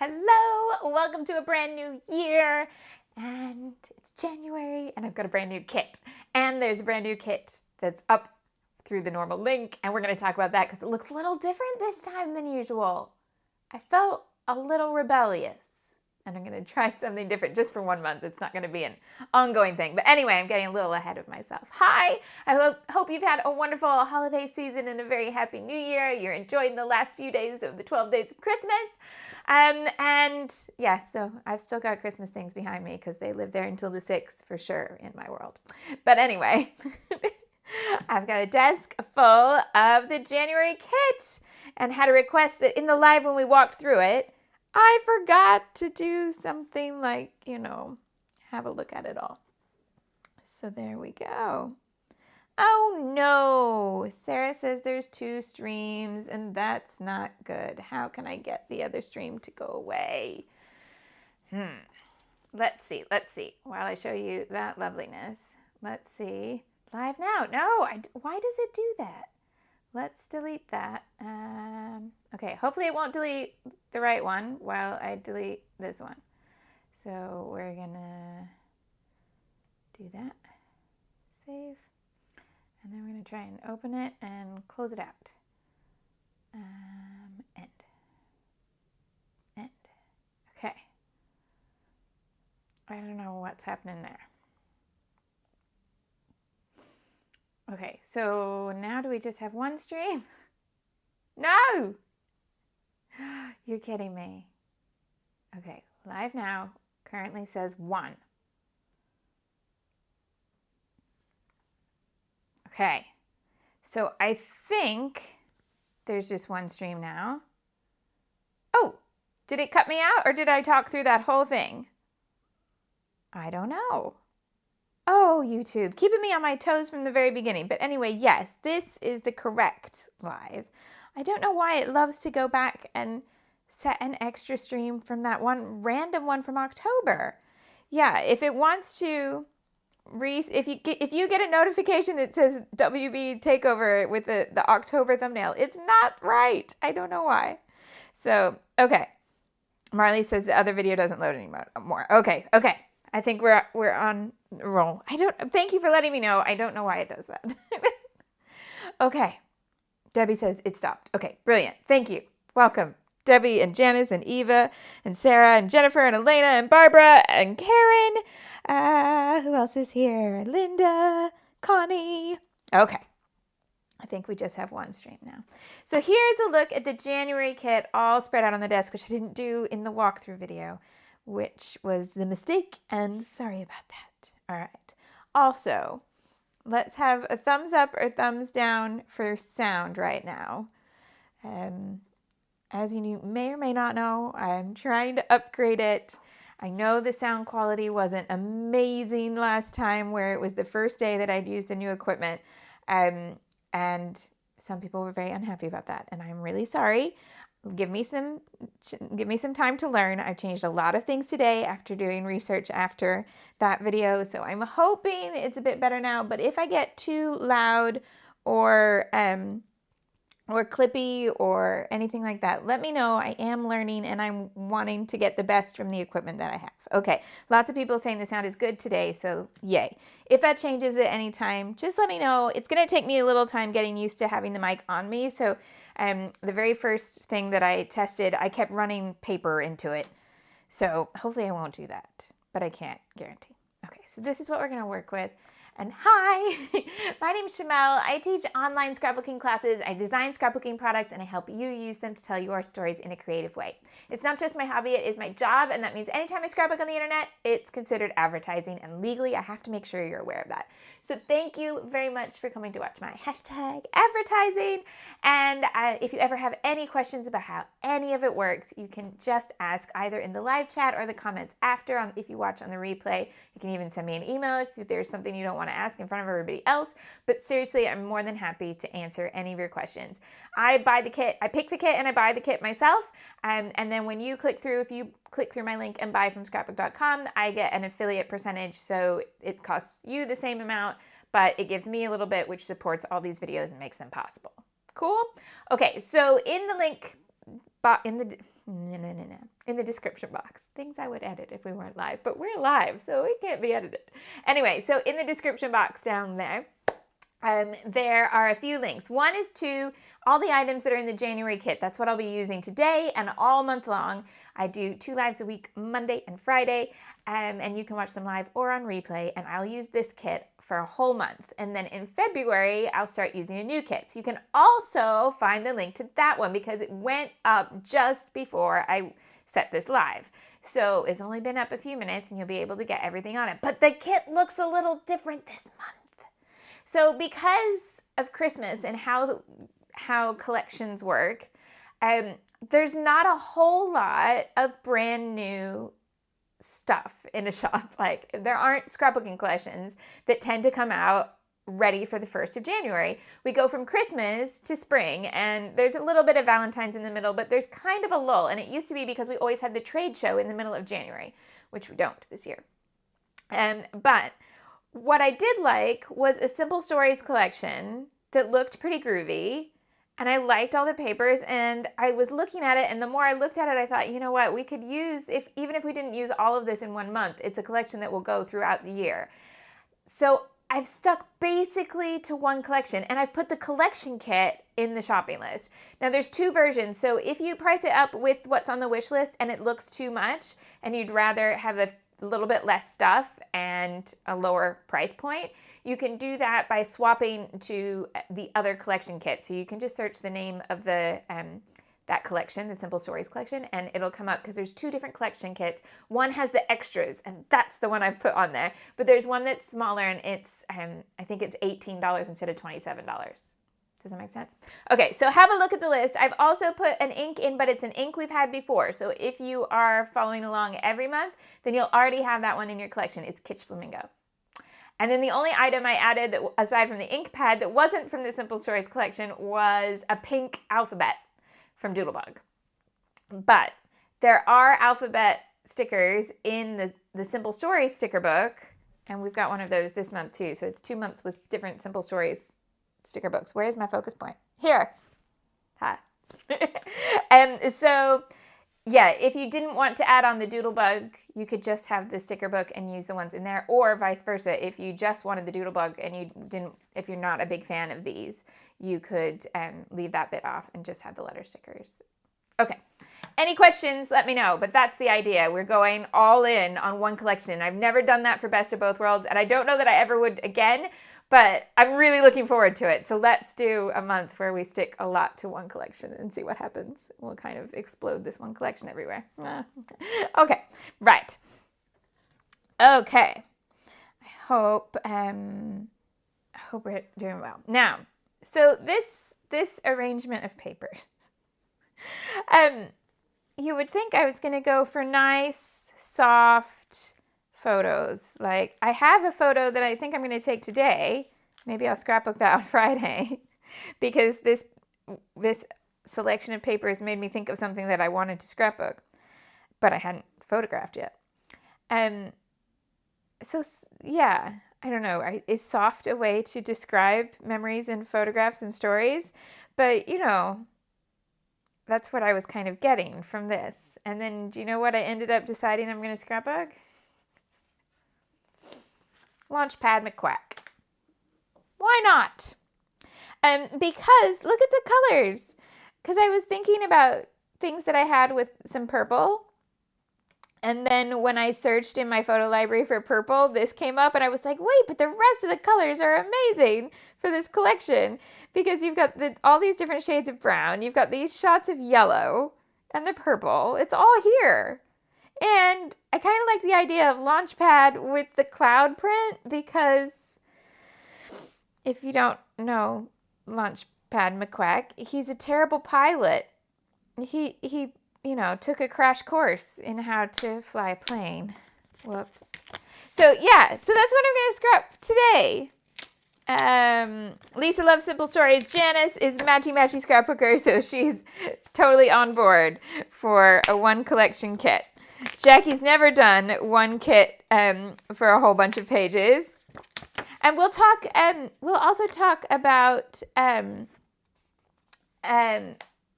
Hello, welcome to a brand new year, and it's January, and I've got a brand new kit, and there's a brand new kit that's up through the normal link, and we're going to talk about that because it looks a little different this time than usual. I felt a little rebellious, and I'm going to try something different just for 1 month. It's not going to be an ongoing thing, but anyway, I'm getting a little ahead of myself. Hi, I hope you've had a wonderful holiday season and a very happy new year. You're enjoying the last few days of the 12 days of Christmas. And yeah, so I've still got Christmas things behind me because they live there until the 6th for sure in my world. But anyway, I've got a desk full of the January kit and had a request that in the live when we walked through it, I forgot to do something like, have a look at it all. So there we go. Oh no, Sarah says there's 2 streams and that's not good. How can I get the other stream to go away? Let's see. While I show you that loveliness, let's see. Live now. No, why does it do that? Let's delete that. Okay, hopefully it won't delete the right one while I delete this one. So we're gonna do that. Save. And then we're going to try and open it and close it out. End. Okay. I don't know what's happening there. Okay, so now do we just have 1 stream? No! You're kidding me. Okay, live now currently says 1. Okay, so I think there's just 1 stream now. Oh, did it cut me out or did I talk through that whole thing? I don't know. Oh, YouTube, keeping me on my toes from the very beginning. But anyway, yes, this is the correct live. I don't know why it loves to go back and set an extra stream from that one random one from October. Yeah, if it wants to... If you get a notification that says WB takeover with the October thumbnail, it's not right. I don't know why. So, okay. Marley says the other video doesn't load anymore. Okay. I think we're on a roll. Thank you for letting me know. I don't know why it does that. Okay. Debbie says it stopped. Okay, brilliant. Thank you. Welcome. Debbie and Janice and Eva and Sarah and Jennifer and Elena and Barbara and Karen. Who else is here? Linda, Connie. Okay. I think we just have 1 stream now. So here's a look at the January kit all spread out on the desk, which I didn't do in the walkthrough video, which was a mistake, and sorry about that. All right. Also, let's have a thumbs up or thumbs down for sound right now. As you may or may not know, I'm trying to upgrade it. I know the sound quality wasn't amazing last time where it was the first day that I'd used the new equipment. And some people were very unhappy about that. And I'm really sorry. Give me some time to learn. I've changed a lot of things today after doing research after that video. So I'm hoping it's a bit better now. But if I get too loud or clippy or anything like that, let me know. I am learning and I'm wanting to get the best from the equipment that I have. Okay, lots of people saying the sound is good today, so yay. If that changes at any time, just let me know. It's going to take me a little time getting used to having the mic on me. So the very first thing that I tested, I kept running paper into it. So hopefully I won't do that, but I can't guarantee. Okay, so this is what we're going to work with. And hi, my name is Shimelle. I teach online scrapbooking classes, I design scrapbooking products, and I help you use them to tell your stories in a creative way. It's not just my hobby, it is my job, and that means anytime I scrapbook on the internet, it's considered advertising, and legally I have to make sure you're aware of that. So thank you very much for coming to watch my #advertising, and if you ever have any questions about how any of it works, you can just ask either in the live chat or the comments after. If you watch on the replay, you can even send me an email if there's something you don't want to ask in front of everybody else. But seriously, I'm more than happy to answer any of your questions. I buy the kit, I pick the kit and I buy the kit myself. And then when you click through, if you click through my link and buy from scrapbook.com, I get an affiliate percentage. So it costs you the same amount, but it gives me a little bit, which supports all these videos and makes them possible. Cool? Okay, so in the link in the description box. Things I would edit if we weren't live, but we're live, so it can't be edited. Anyway, so in the description box down there, there are a few links. One is to all the items that are in the January kit. That's what I'll be using today and all month long. I do 2 lives a week, Monday and Friday, and you can watch them live or on replay, and I'll use this kit for a whole month. And then in February, I'll start using a new kit. So you can also find the link to that one because it went up just before I set this live. So it's only been up a few minutes and you'll be able to get everything on it. But the kit looks a little different this month. So because of Christmas and how collections work, there's not a whole lot of brand new stuff in a shop. Like, there aren't scrapbooking collections that tend to come out ready for the 1st of January. We go from Christmas to spring, and there's a little bit of Valentine's in the middle, but there's kind of a lull. And it used to be because we always had the trade show in the middle of January, which we don't this year. But what I did like was a Simple Stories collection that looked pretty groovy, and I liked all the papers, and I was looking at it, and the more I looked at it, I thought, you know what, we could use, even if we didn't use all of this in 1 month, it's a collection that will go throughout the year. So I've stuck basically to one collection, and I've put the collection kit in the shopping list. Now there's 2 versions, so if you price it up with what's on the wish list and it looks too much, and you'd rather have a little bit less stuff and a lower price point, you can do that by swapping to the other collection kit. So you can just search the name of the that collection, the Simple Stories collection, and it'll come up because there's 2 different collection kits. One has the extras, and that's the one I've put on there. But there's one that's smaller, and it's I think it's $18 instead of $27. Does that make sense? Okay, so have a look at the list. I've also put an ink in, but it's an ink we've had before. So if you are following along every month, then you'll already have that one in your collection. It's Kitsch Flamingo. And then the only item I added, that, aside from the ink pad, that wasn't from the Simple Stories collection was a pink alphabet from Doodlebug. But there are alphabet stickers in the Simple Stories sticker book, and we've got one of those this month too. So it's 2 months with different Simple Stories sticker books. Where's my focus point? Here. Ha. So yeah, if you didn't want to add on the Doodlebug, you could just have the sticker book and use the ones in there, or vice versa. If you just wanted the Doodlebug and if you're not a big fan of these, you could leave that bit off and just have the letter stickers. Okay. Any questions? Let me know. But that's the idea. We're going all in on one collection. I've never done that for Best of Both Worlds, and I don't know that I ever would again, but I'm really looking forward to it. So let's do a month where we stick a lot to one collection and see what happens. We'll kind of explode this one collection everywhere. Okay, right. Okay. I hope we're doing well. Now, so this arrangement of papers, you would think I was going to go for nice, soft photos. Like, I have a photo that I think I'm going to take today. Maybe I'll scrapbook that on Friday because this selection of papers made me think of something that I wanted to scrapbook, but I hadn't photographed yet. So yeah, I don't know. Is soft a way to describe memories and photographs and stories? But, you know, that's what I was kind of getting from this. And then, do you know what I ended up deciding I'm going to scrapbook? Launchpad McQuack. Why not? Because look at the colors. Because I was thinking about things that I had with some purple. And then when I searched in my photo library for purple, this came up and I was like, wait, but the rest of the colors are amazing for this collection. Because you've got all these different shades of brown. You've got these shots of yellow and the purple. It's all here. And I kind of like the idea of Launchpad with the cloud print because if you don't know Launchpad McQuack, he's a terrible pilot. He you know, took a crash course in how to fly a plane. Whoops. So yeah, so that's what I'm going to scrap today. Lisa loves Simple Stories. Janice is matchy scrapbooker, so she's totally on board for a one collection kit. Jackie's never done one kit for a whole bunch of pages. And we'll talk, we'll also talk about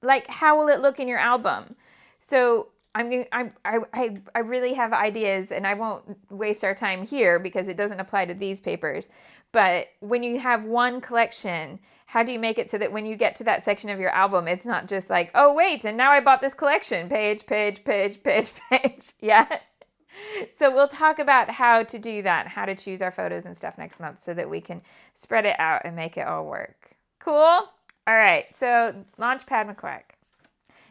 like, how will it look in your album? So I really have ideas, and I won't waste our time here because it doesn't apply to these papers. But when you have one collection, how do you make it so that when you get to that section of your album, it's not just like, oh, wait, and now I bought this collection. Page, page, page, page, page. Yeah. So we'll talk about how to do that, how to choose our photos and stuff next month so that we can spread it out and make it all work. Cool? All right. So Launchpad McQuack.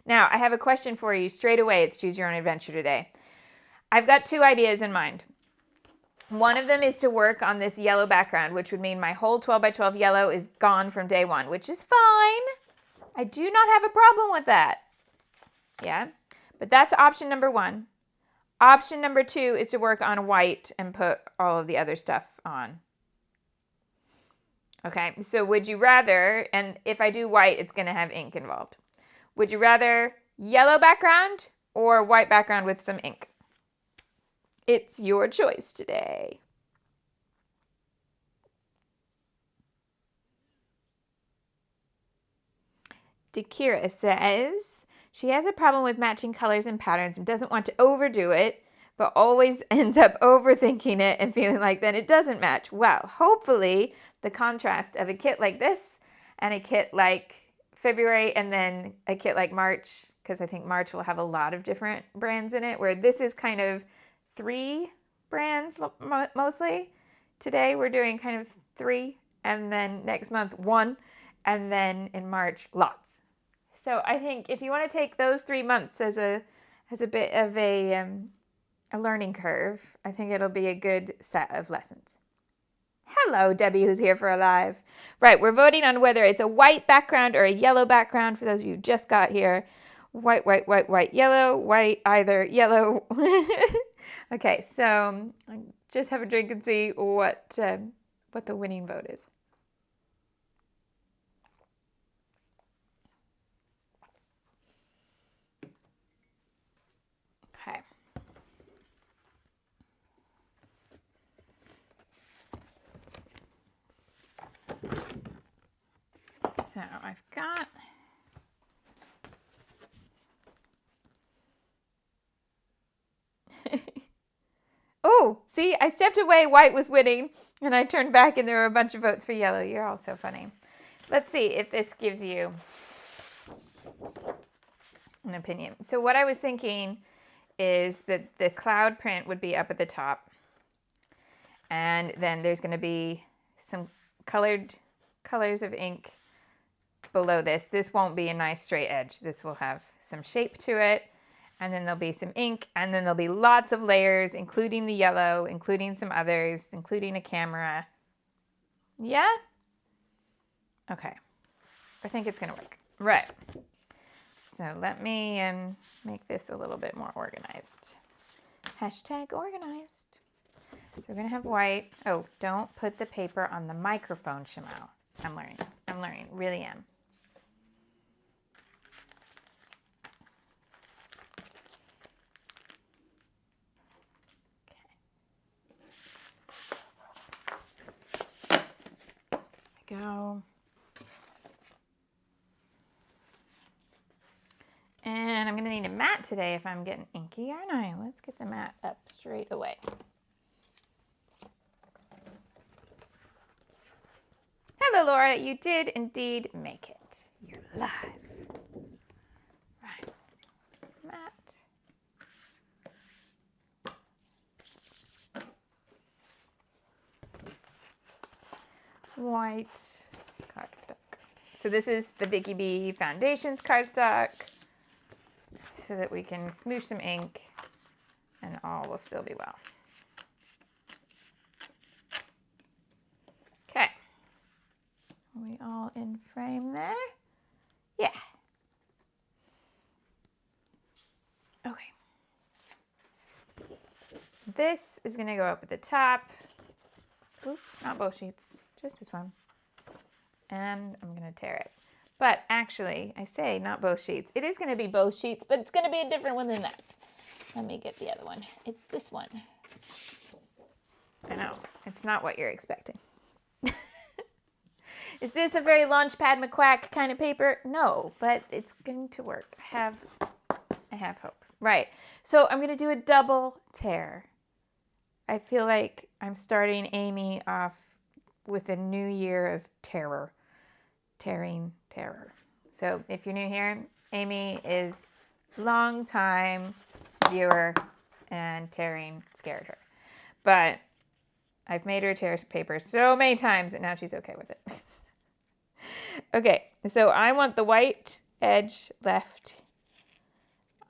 Now, I have a question for you straight away. It's Choose Your Own Adventure today. I've got 2 ideas in mind. One of them is to work on this yellow background, which would mean my whole 12 by 12 yellow is gone from day one, which is fine. I do not have a problem with that. Yeah, but that's option number 1. Option number 2 is to work on white and put all of the other stuff on. Okay, so would you rather, and if I do white, it's going to have ink involved. Would you rather yellow background or white background with some ink? It's your choice today. Dakira says she has a problem with matching colors and patterns and doesn't want to overdo it, but always ends up overthinking it and feeling like then it doesn't match. Well, hopefully the contrast of a kit like this and a kit like February and then a kit like March, because I think March will have a lot of different brands in it, where this is kind of 3 brands mostly. Today we're doing kind of 3, and then next month 1, and then in March lots. So I think if you want to take those 3 months as a bit of a learning curve, I think it'll be a good set of lessons. Hello, Debbie, who's here for a live. Right, we're voting on whether it's a white background or a yellow background for those of you who just got here. White, white, white, white, yellow, white, either, yellow. Okay, so just have a drink and see what the winning vote is. Okay. So I've got oh, see, I stepped away, white was winning, and I turned back and there were a bunch of votes for yellow. You're all so funny. Let's see if this gives you an opinion. So what I was thinking is that the cloud print would be up at the top, and then there's going to be some colors of ink below this. This won't be a nice straight edge. This will have some shape to it, and then there'll be some ink, and then there'll be lots of layers, including the yellow, including some others, including a camera. Yeah? Okay. I think it's going to work. Right. So let me make this a little bit more organized. Hashtag organized. So we're going to have white. Oh, don't put the paper on the microphone, Shimelle. I'm learning, really am. Okay. There we go. And I'm going to need a mat today if I'm getting inky, aren't I? Let's get the mat up straight away. Hello, Laura. You did indeed make it. You're live. Right. Mat. White cardstock. So this is the Vicky B Foundations cardstock, so that we can smoosh some ink and all will still be well. Okay. Are we all in frame there? Yeah. Okay. This is going to go up at the top. Oops, not both sheets, just this one. And I'm going to tear it. But actually, I say not both sheets. It is going to be both sheets, but it's going to be a different one than that. Let me get the other one. It's this one. I know, it's not what you're expecting. Is this a very Launchpad McQuack kind of paper? No, but it's going to work. I have hope. Right. So I'm going to do a double tear. I feel like I'm starting Amy off with a new year of terror. Tearing terror. So if you're new here, Amy is long time viewer and tearing scared her. But I've made her tear paper so many times that now she's okay with it. Okay, so I want the white edge left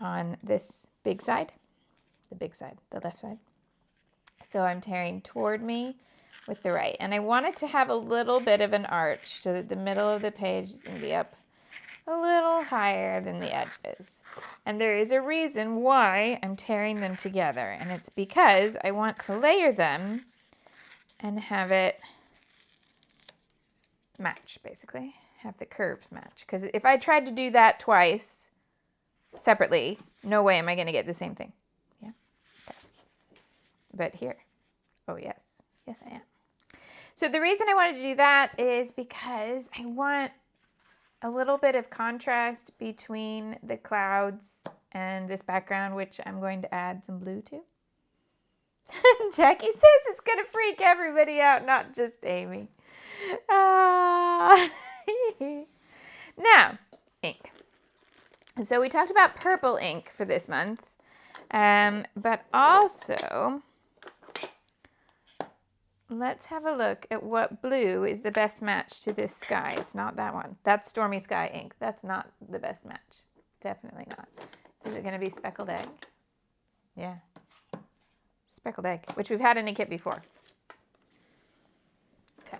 on this big side, the left side. So I'm tearing toward me with the right. And I want it to have a little bit of an arch so that the middle of the page is going to be up a little higher than the edge is. And there is a reason why I'm tearing them together. And it's because I want to layer them and have it match, basically. Have the curves match. Because if I tried to do that twice separately, no way am I going to get the same thing. Yeah. Okay. But here. Oh, yes. Yes, I am. So the reason I wanted to do that is because I want a little bit of contrast between the clouds and this background, which I'm going to add some blue to. Jackie says it's going to freak everybody out, not just Amy. Now, ink. So we talked about purple ink for this month, but also let's have a look at what blue is the best match to this sky. It's not that one. That's Stormy Sky ink. That's not the best match. Definitely not. Is it going to be Speckled Egg? Yeah. Speckled Egg, which we've had in a kit before. Okay.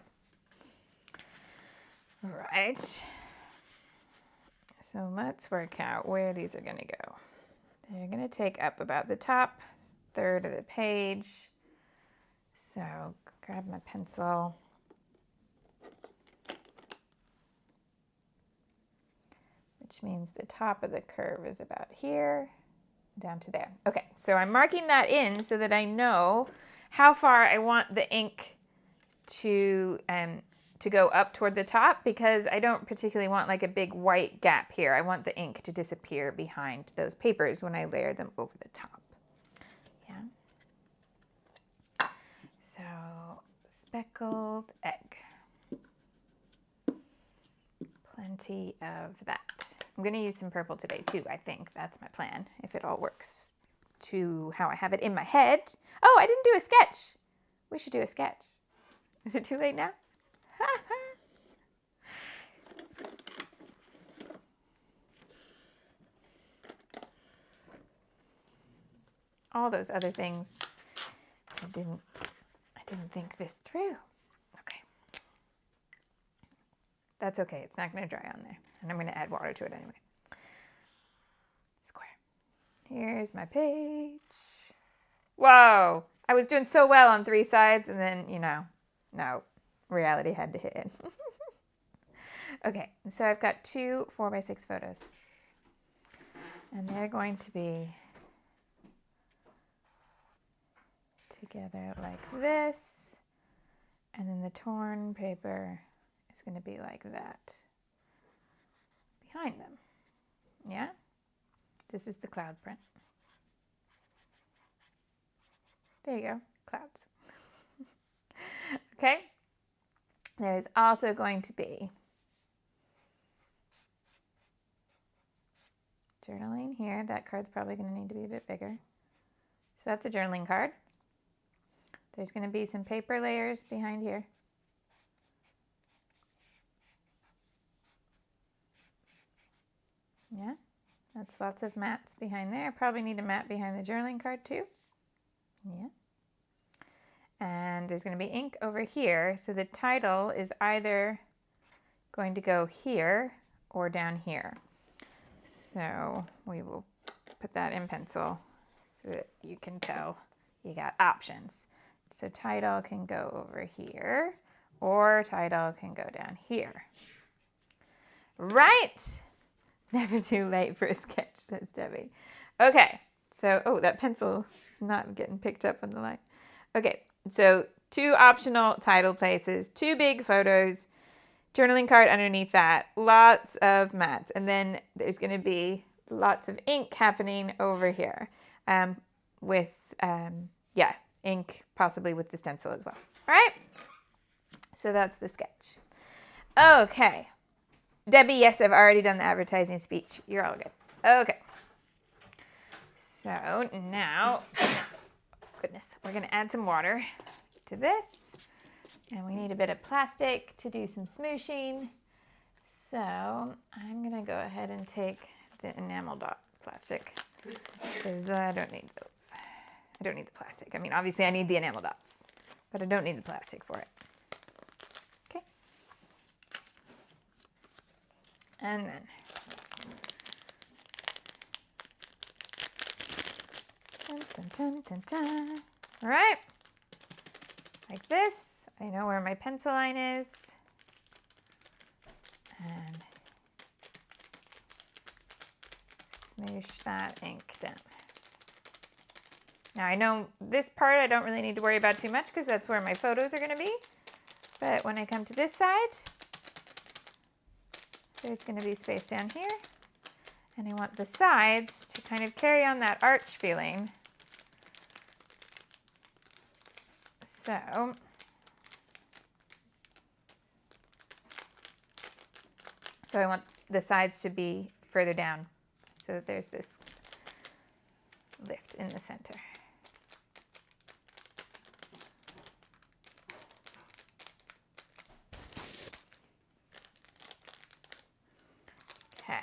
All right. So let's work out where these are going to go. They're going to take up about the top third of the page. So grab my pencil. Which means the top of the curve is about here, down to there. Okay, so I'm marking that in so that I know how far I want the ink to go up toward the top, because I don't particularly want like a big white gap here. I want the ink to disappear behind those papers when I layer them over the top. Yeah. So, speckled egg. Plenty of that. I'm going to use some purple today too, I think. That's my plan, if it all works to how I have it in my head. Oh, I didn't do a sketch. We should do a sketch. Is it too late now? All those other things, I didn't think this through. Okay. That's okay. It's not going to dry on there. And I'm going to add water to it anyway. Square. Here's my page. Whoa! I was doing so well on 3 sides, and then, no, reality had to hit in. Okay, so I've got 2 4x6 photos. And they're going to be together like this. And then the torn paper is going to be like that behind them. Yeah? This is the cloud print. There you go, clouds. Okay? There's also going to be journaling here. That card's probably going to need to be a bit bigger. So that's a journaling card. There's going to be some paper layers behind here. Yeah, that's lots of mats behind there. Probably need a mat behind the journaling card too. Yeah. And there's going to be ink over here. So the title is either going to go here or down here. So we will put that in pencil so that you can tell you got options. So title can go over here, or title can go down here. Right? Never too late for a sketch, says Debbie. Okay, so, oh, that pencil is not getting picked up on the line. Okay, so 2 optional title places, 2 big photos, journaling card underneath that, lots of mats, and then there's going to be lots of ink happening over here with, yeah, ink possibly with the stencil as well. All right, so that's the sketch. Okay, Debbie, yes, I've already done the advertising speech. You're all good. Okay, so now, goodness, we're going to add some water to this. And we need a bit of plastic to do some smooshing. So I'm going to go ahead and take the enamel dot plastic because I don't need those. I don't need the plastic. I mean, obviously I need the enamel dots, but I don't need the plastic for it. Okay. And then dun, dun, dun, dun, dun. All right, like this. I know where my pencil line is. And smoosh that ink down. Now I know this part I don't really need to worry about too much because that's where my photos are going to be. But when I come to this side, there's going to be space down here. And I want the sides to kind of carry on that arch feeling. So I want the sides to be further down so that there's this lift in the center. Okay.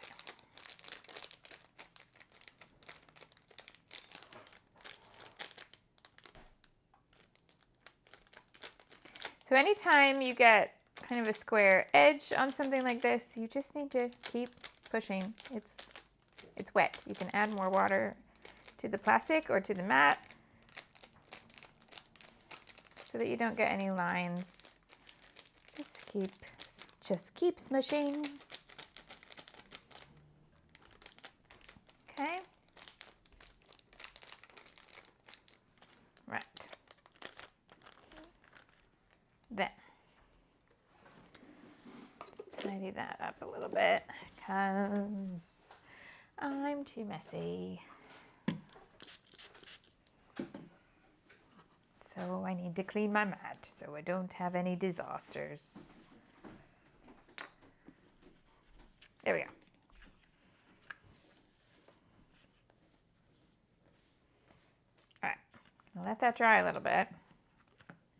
So anytime you get kind of a square edge on something like this, you just need to keep pushing. It's wet. You can add more water to the plastic or to the mat so that you don't get any lines. Just keep smushing. Okay. Right. Then tidy that up a little bit because I'm too messy. So I need to clean my mat so I don't have any disasters. There we go. All right, I'll let that dry a little bit.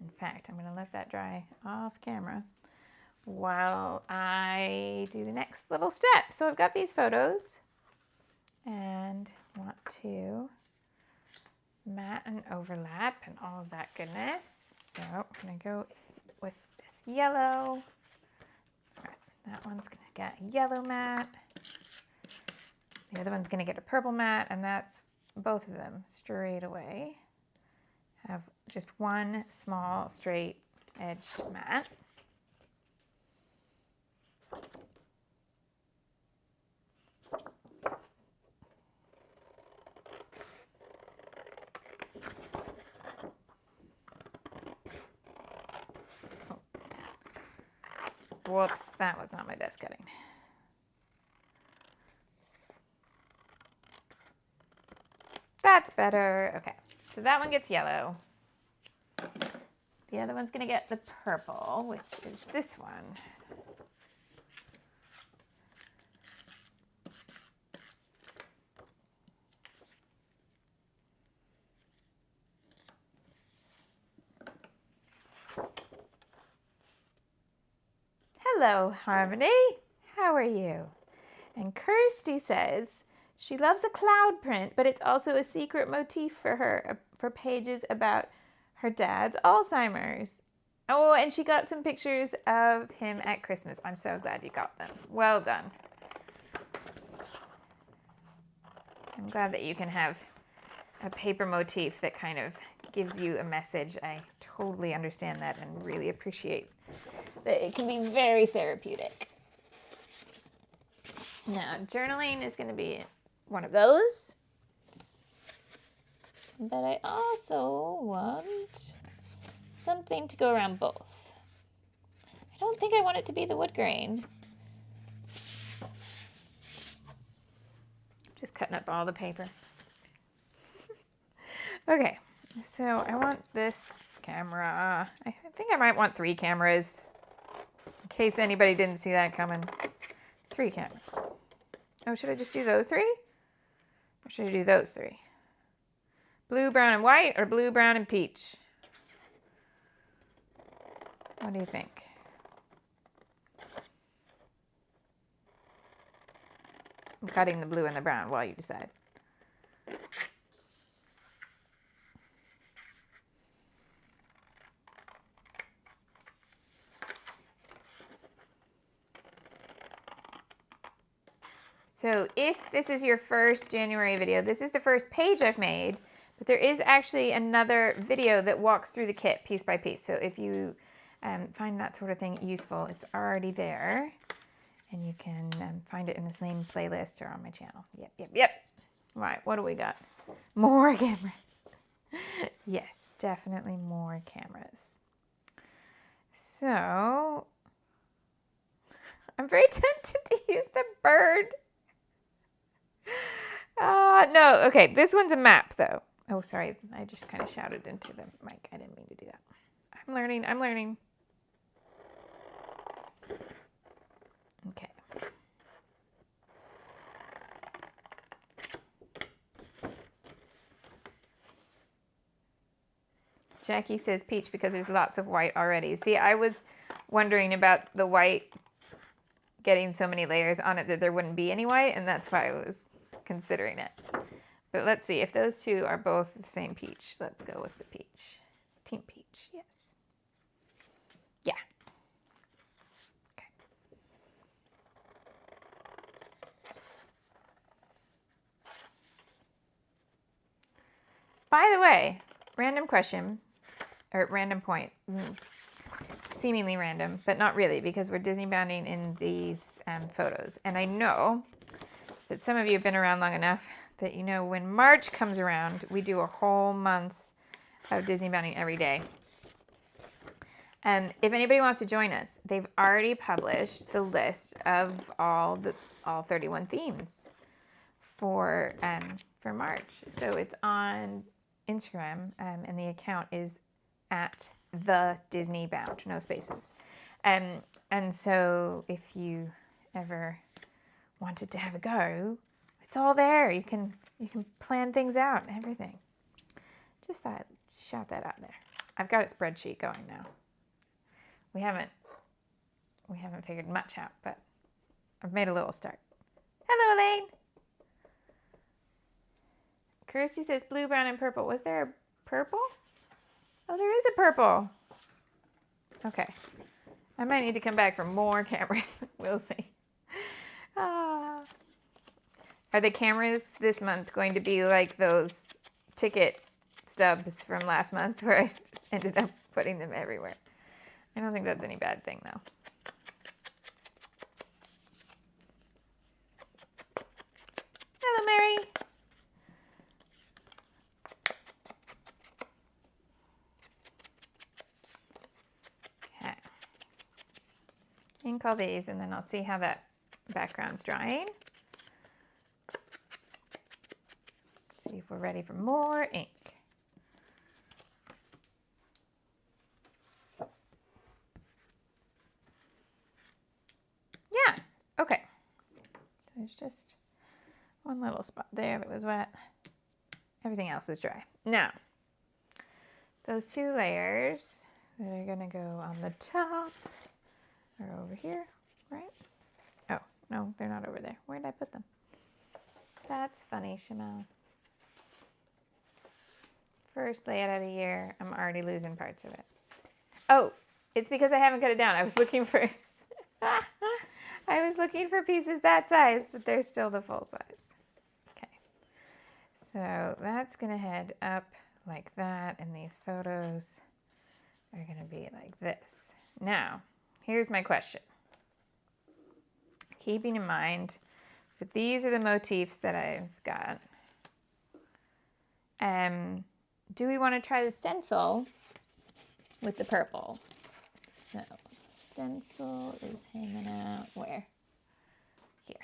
In fact, I'm going to let that dry off camera while I do the next little step. So I've got these photos and want to mat and overlap and all of that goodness. So I'm going to go with this yellow. All right, that one's going to get a yellow mat. The other one's going to get a purple mat, and that's both of them straight away. Have just one small straight edged mat. Whoops, that was not my best cutting. That's better. Okay, so that one gets yellow. The other one's gonna get the purple, which is this one. Hello, Harmony. How are you? And Kirsty says she loves a cloud print, but it's also a secret motif for her, for pages about her dad's Alzheimer's. Oh, and she got some pictures of him at Christmas. I'm so glad you got them. Well done. I'm glad that you can have a paper motif that kind of gives you a message. I totally understand that and really appreciate that it can be very therapeutic. Now, journaling is going to be one of those. But I also want something to go around both. I don't think I want it to be the wood grain. Just cutting up all the paper. Okay, so I want this camera. I think I might want 3 cameras. In case anybody didn't see that coming. 3 cameras. Oh, should I just do those 3? Or should I do those 3? Blue, brown, and white, or blue, brown, and peach? What do you think? I'm cutting the blue and the brown while you decide. So if this is your first January video, this is the first page I've made, but there is actually another video that walks through the kit piece by piece. So if you find that sort of thing useful, it's already there. And you can find it in the same playlist or on my channel. Yep. Right, what do we got? More cameras. Yes, definitely more cameras. So, I'm very tempted to use the bird. No, okay, this one's a map though. Oh, sorry, I just kind of shouted into the mic. I didn't mean to do that. I'm learning. Okay. Jackie says peach because there's lots of white already. See, I was wondering about the white getting so many layers on it that there wouldn't be any white, and that's why I was considering it. But let's see, if those 2 are both the same peach, let's go with the peach. Team peach, yes. Yeah. Okay. By the way, random question, or random point, seemingly random, but not really, because we're Disney bounding in these photos. And I know that some of you have been around long enough that you know when March comes around, we do a whole month of Disney bounding every day. And if anybody wants to join us, they've already published the list of all 31 themes for March. So it's on Instagram, and the account is at the Disney Bound, no spaces. And so if you ever wanted to have a go, it's all there. You can plan things out and everything. Just thought I'd shout that out there. I've got a spreadsheet going now. We haven't figured much out, but I've made a little start. Hello, Elaine. Kirsty says blue, brown, and purple. Was there a purple? Oh, there is a purple. Okay. I might need to come back for more cameras. We'll see. Are the cameras this month going to be like those ticket stubs from last month where I just ended up putting them everywhere? I don't think that's any bad thing, though. Hello, Mary. Okay. Ink all these, and then I'll see how that background's drying. See if we're ready for more ink. Yeah, okay. So there's just one little spot there that was wet. Everything else is dry. Now, those 2 layers that are gonna go on the top are over here, right? Oh, no, they're not over there. Where did I put them? That's funny, Shimelle. First layout of the year, I'm already losing parts of it. Oh, it's because I haven't cut it down. I was looking for pieces that size, but they're still the full size. Okay. So that's gonna head up like that, and these photos are gonna be like this. Now, here's my question. Keeping in mind that these are the motifs that I've got. Do we want to try the stencil with the purple? So let's stencil is hanging out where? Here.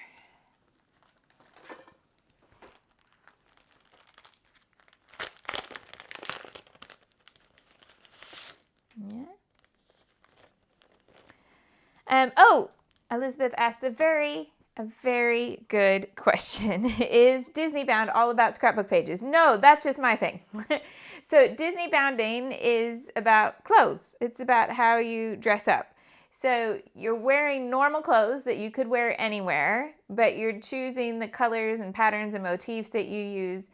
Yeah. Oh, Elizabeth asked a very good question. Is Disney Bound all about scrapbook pages? No, that's just my thing. So Disney Bounding is about clothes. It's about how you dress up. So you're wearing normal clothes that you could wear anywhere, but you're choosing the colors and patterns and motifs that you use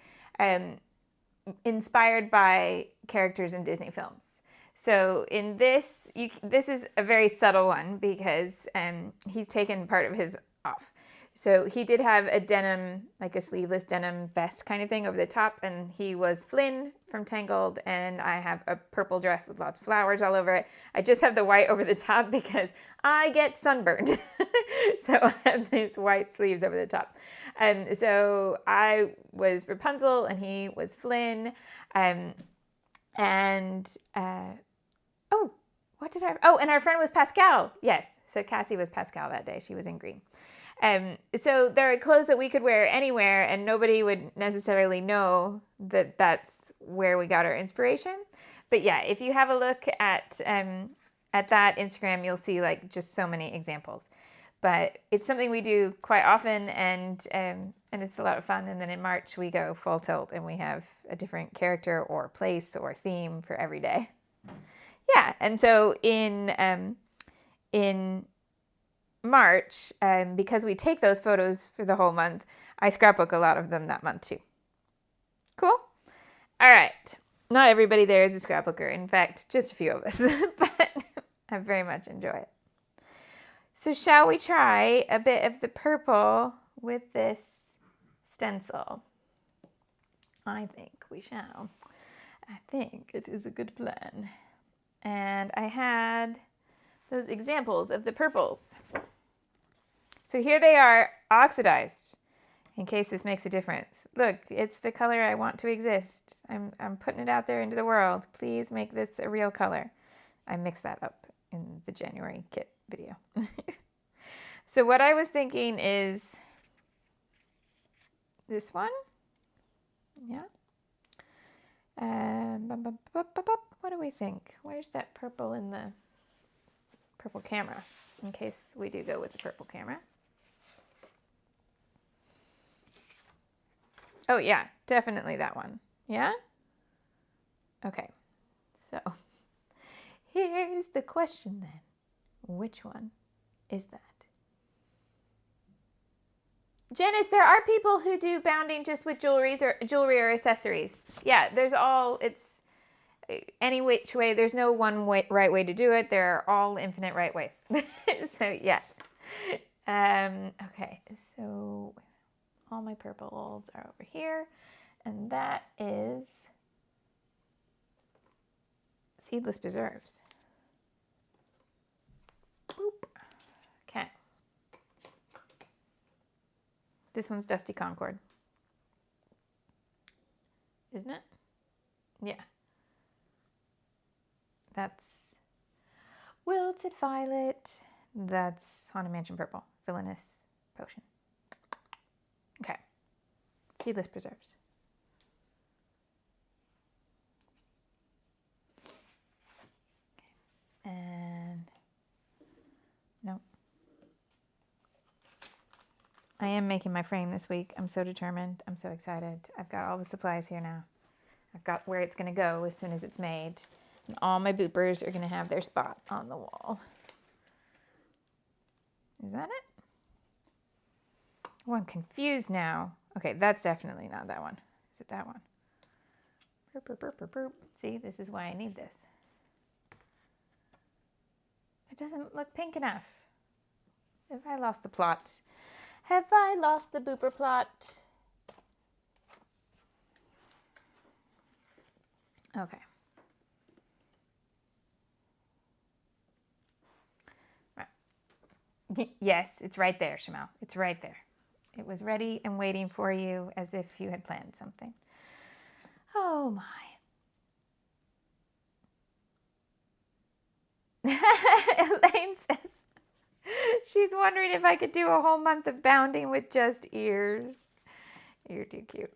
inspired by characters in Disney films. So in this, this is a very subtle one because he's taken part of his off. So he did have a denim, like a sleeveless denim vest kind of thing over the top, and he was Flynn from Tangled, and I have a purple dress with lots of flowers all over it. I just have the white over the top because I get sunburned. So I have these white sleeves over the top. So I was Rapunzel and he was Flynn. Oh, what did I? Oh, and our friend was Pascal. Yes. So Cassie was Pascal that day. She was in green. So there are clothes that we could wear anywhere and nobody would necessarily know that that's where we got our inspiration. But yeah, if you have a look at that Instagram, you'll see like just so many examples. But it's something we do quite often and it's a lot of fun. And then in March we go full tilt and we have a different character or place or theme for every day. Yeah, and so in March, because we take those photos for the whole month, I scrapbook a lot of them that month too. Cool? All right. Not everybody there is a scrapbooker. In fact, just a few of us, but I very much enjoy it. So shall we try a bit of the purple with this stencil? I think we shall. I think it is a good plan. And I had those examples of the purples. So here they are, oxidized, in case this makes a difference. Look, it's the color I want to exist. I'm putting it out there into the world. Please make this a real color. I mixed that up in the January kit video. So what I was thinking is this one. Yeah. What do we think? Where's that purple in the purple camera? In case we do go with the purple camera. Oh yeah, definitely that one. Yeah? Okay, so here's the question then. Which one is that? Janice, there are people who do bounding just with jewelry or accessories. Yeah, there's all, it's any which way. There's no one right way to do it. There are all infinite right ways. So yeah. Okay, so all my purples are over here. And that is seedless preserves. Boop. Okay. This one's Dusty Concord. Isn't it? Yeah. That's Wilted Violet. That's Haunted Mansion Purple. Villainous Potion. Okay. Seedless preserves. Okay. And no. I am making my frame this week. I'm so determined. I'm so excited. I've got all the supplies here now. I've got where it's going to go as soon as it's made. And all my boopers are going to have their spot on the wall. Is that it? Oh, I'm confused now. Okay, that's definitely not that one. Is it that one? Burp, burp, burp, burp, burp. See, this is why I need this. It doesn't look pink enough. Have I lost the plot? Have I lost the booper plot? Okay. Right. Yes, it's right there, Shimelle. It's right there. It was ready and waiting for you as if you had planned something. Oh my. Elaine Jane says she's wondering if I could do a whole month of bounding with just ears. You're too cute.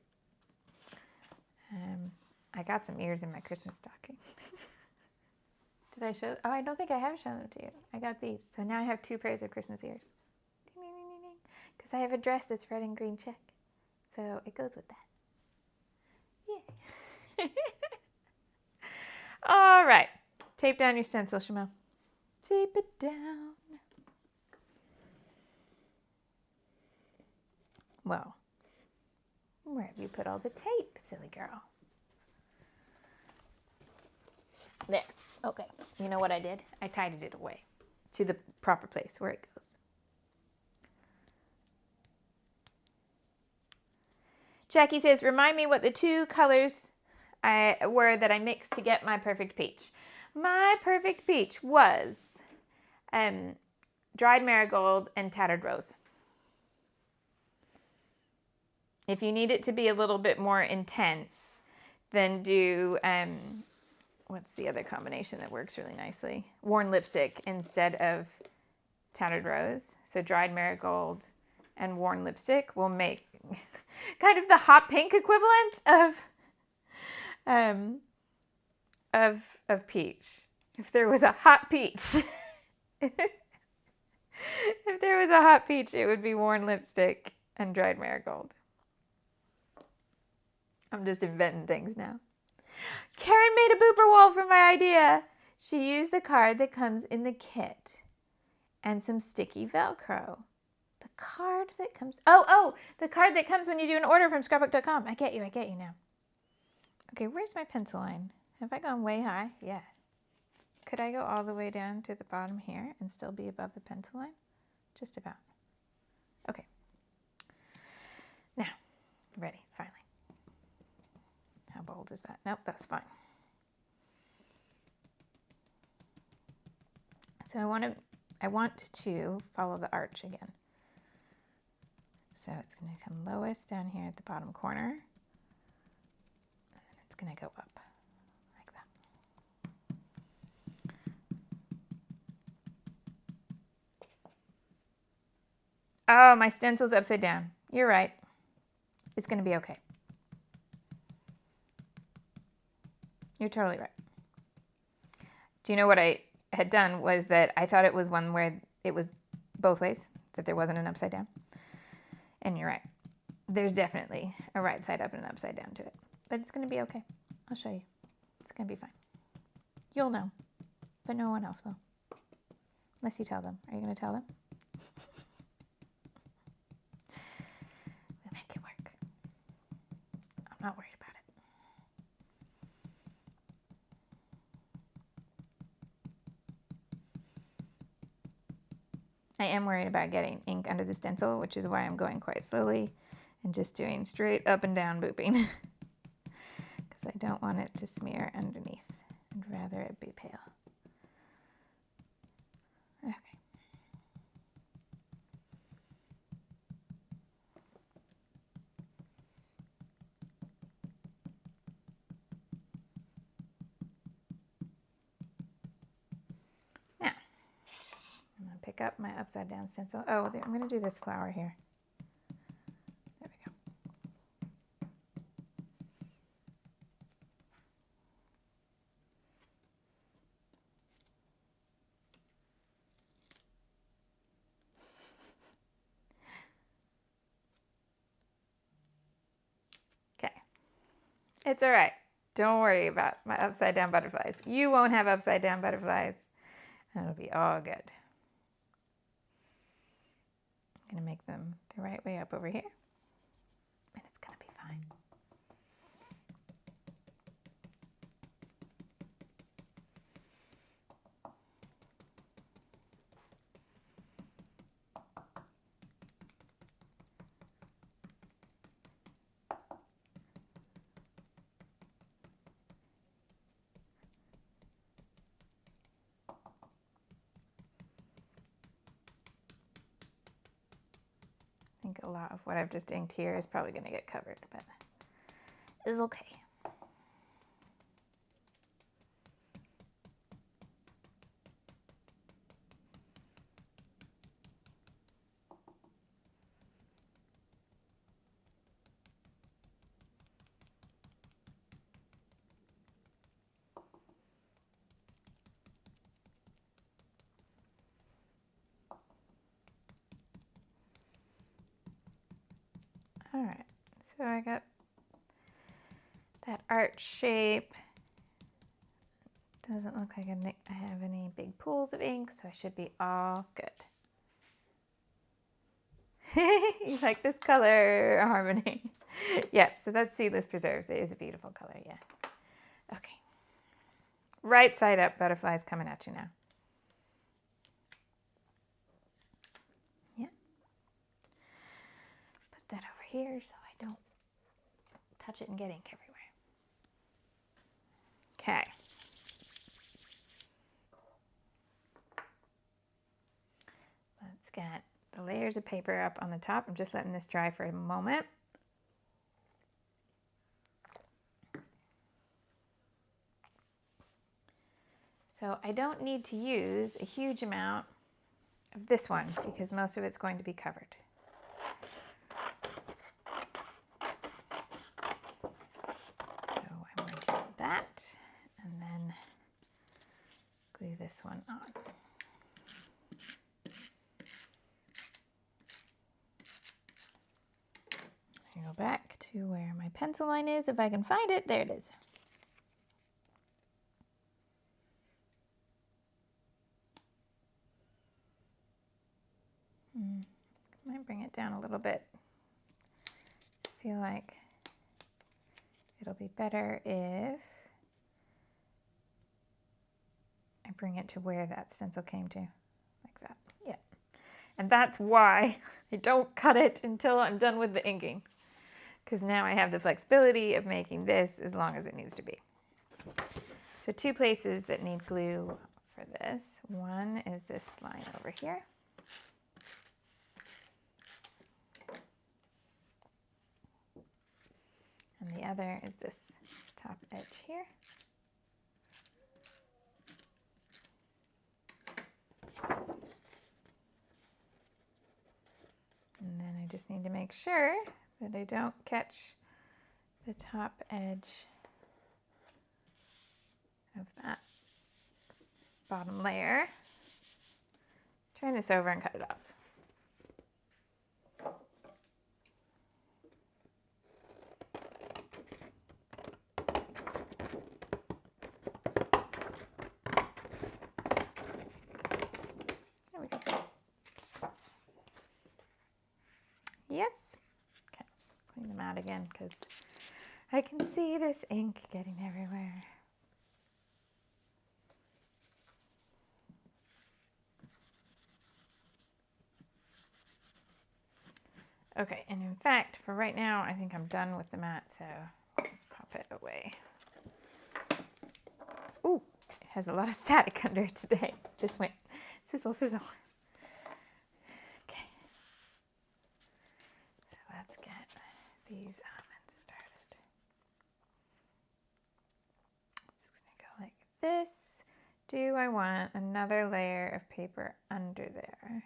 I got some ears in my Christmas stocking. Did I show? Oh, I don't think I have shown them to you. I got these. So now I have 2 pairs of Christmas ears. Because I have a dress that's red and green check. So it goes with that. Yeah. All right. Tape down your stencil, Shimelle. Tape it down. Well, where have you put all the tape, silly girl? There. Okay. You know what I did? I tidied it away to the proper place where it goes. Jackie says, remind me what the 2 colors were that I mixed to get my perfect peach. My perfect peach was dried marigold and tattered rose. If you need it to be a little bit more intense, then do, what's the other combination that works really nicely? Worn lipstick instead of tattered rose. So dried marigold and worn lipstick will make kind of the hot pink equivalent of peach. If there was a hot peach, if there was a hot peach, it would be worn lipstick and dried marigold. I'm just inventing things now. Karen made a booper wall for my idea. She used the card that comes in the kit and some sticky Velcro. The card that comes, the card that comes when you do an order from scrapbook.com. I get you now. Okay, where's my pencil line? Have I gone way high? Yeah. Could I go all the way down to the bottom here and still be above the pencil line? Just about. Okay. Now, ready, finally. How bold is that? Nope, that's fine. So I want to follow the arch again. So it's going to come lowest down here at the bottom corner. And then it's going to go up like that. Oh, my stencil's upside down. You're right. It's going to be okay. You're totally right. Do you know what I had done was that I thought it was one where it was both ways, that there wasn't an upside down. And you're right. There's definitely a right side up and an upside down to it. But it's going to be okay. I'll show you. It's going to be fine. You'll know, but no one else will. Unless you tell them. Are you going to tell them? We'll make it work. I'm not worried about it. I am worried about getting ink under the stencil, which is why I'm going quite slowly and just doing straight up and down booping. Because I don't want it to smear underneath. I'd rather it be pale. Okay. Pick up my upside down stencil. Oh, I'm going to do this flower here. There we go. Okay. It's all right. Don't worry about my upside down butterflies. You won't have upside down butterflies, and it'll be all good. I'm going to make them the right way up over here, and it's going to be fine. I think a lot of what I've just inked here is probably going to get covered, but it's okay. All right, so I got that arch shape. Doesn't look like I have any big pools of ink, so I should be all good. You like this color harmony? Yep, so that's Seedless Preserves. It is a beautiful color, yeah. Okay. Right side up, butterflies coming at you now. Yeah. Put that over here so I don't touch it and get ink everywhere. Okay. Let's get the layers of paper up on the top. I'm just letting this dry for a moment. So I don't need to use a huge amount of this one because most of it's going to be covered. So I'm going to do that and then glue this one on. I go back to where my pencil line is. If I can find it, there it is. Might bring it down a little bit. I feel like it'll be better if I bring it to where that stencil came to, like that. Yeah. And that's why I don't cut it until I'm done with the inking, because now I have the flexibility of making this as long as it needs to be. So two places that need glue for this. One is this line over here. And the other is this top edge here. And then I just need to make sure that I don't catch the top edge of that bottom layer. Turn this over and cut it off. There we go. Yes. Okay, clean them out again because I can see this ink getting everywhere. Okay, and in fact, for right now, I think I'm done with the mat, so pop it away. Ooh, it has a lot of static under it today. Just went sizzle, sizzle. Okay, so let's get these elements started. It's gonna go like this. Do I want another layer of paper under there?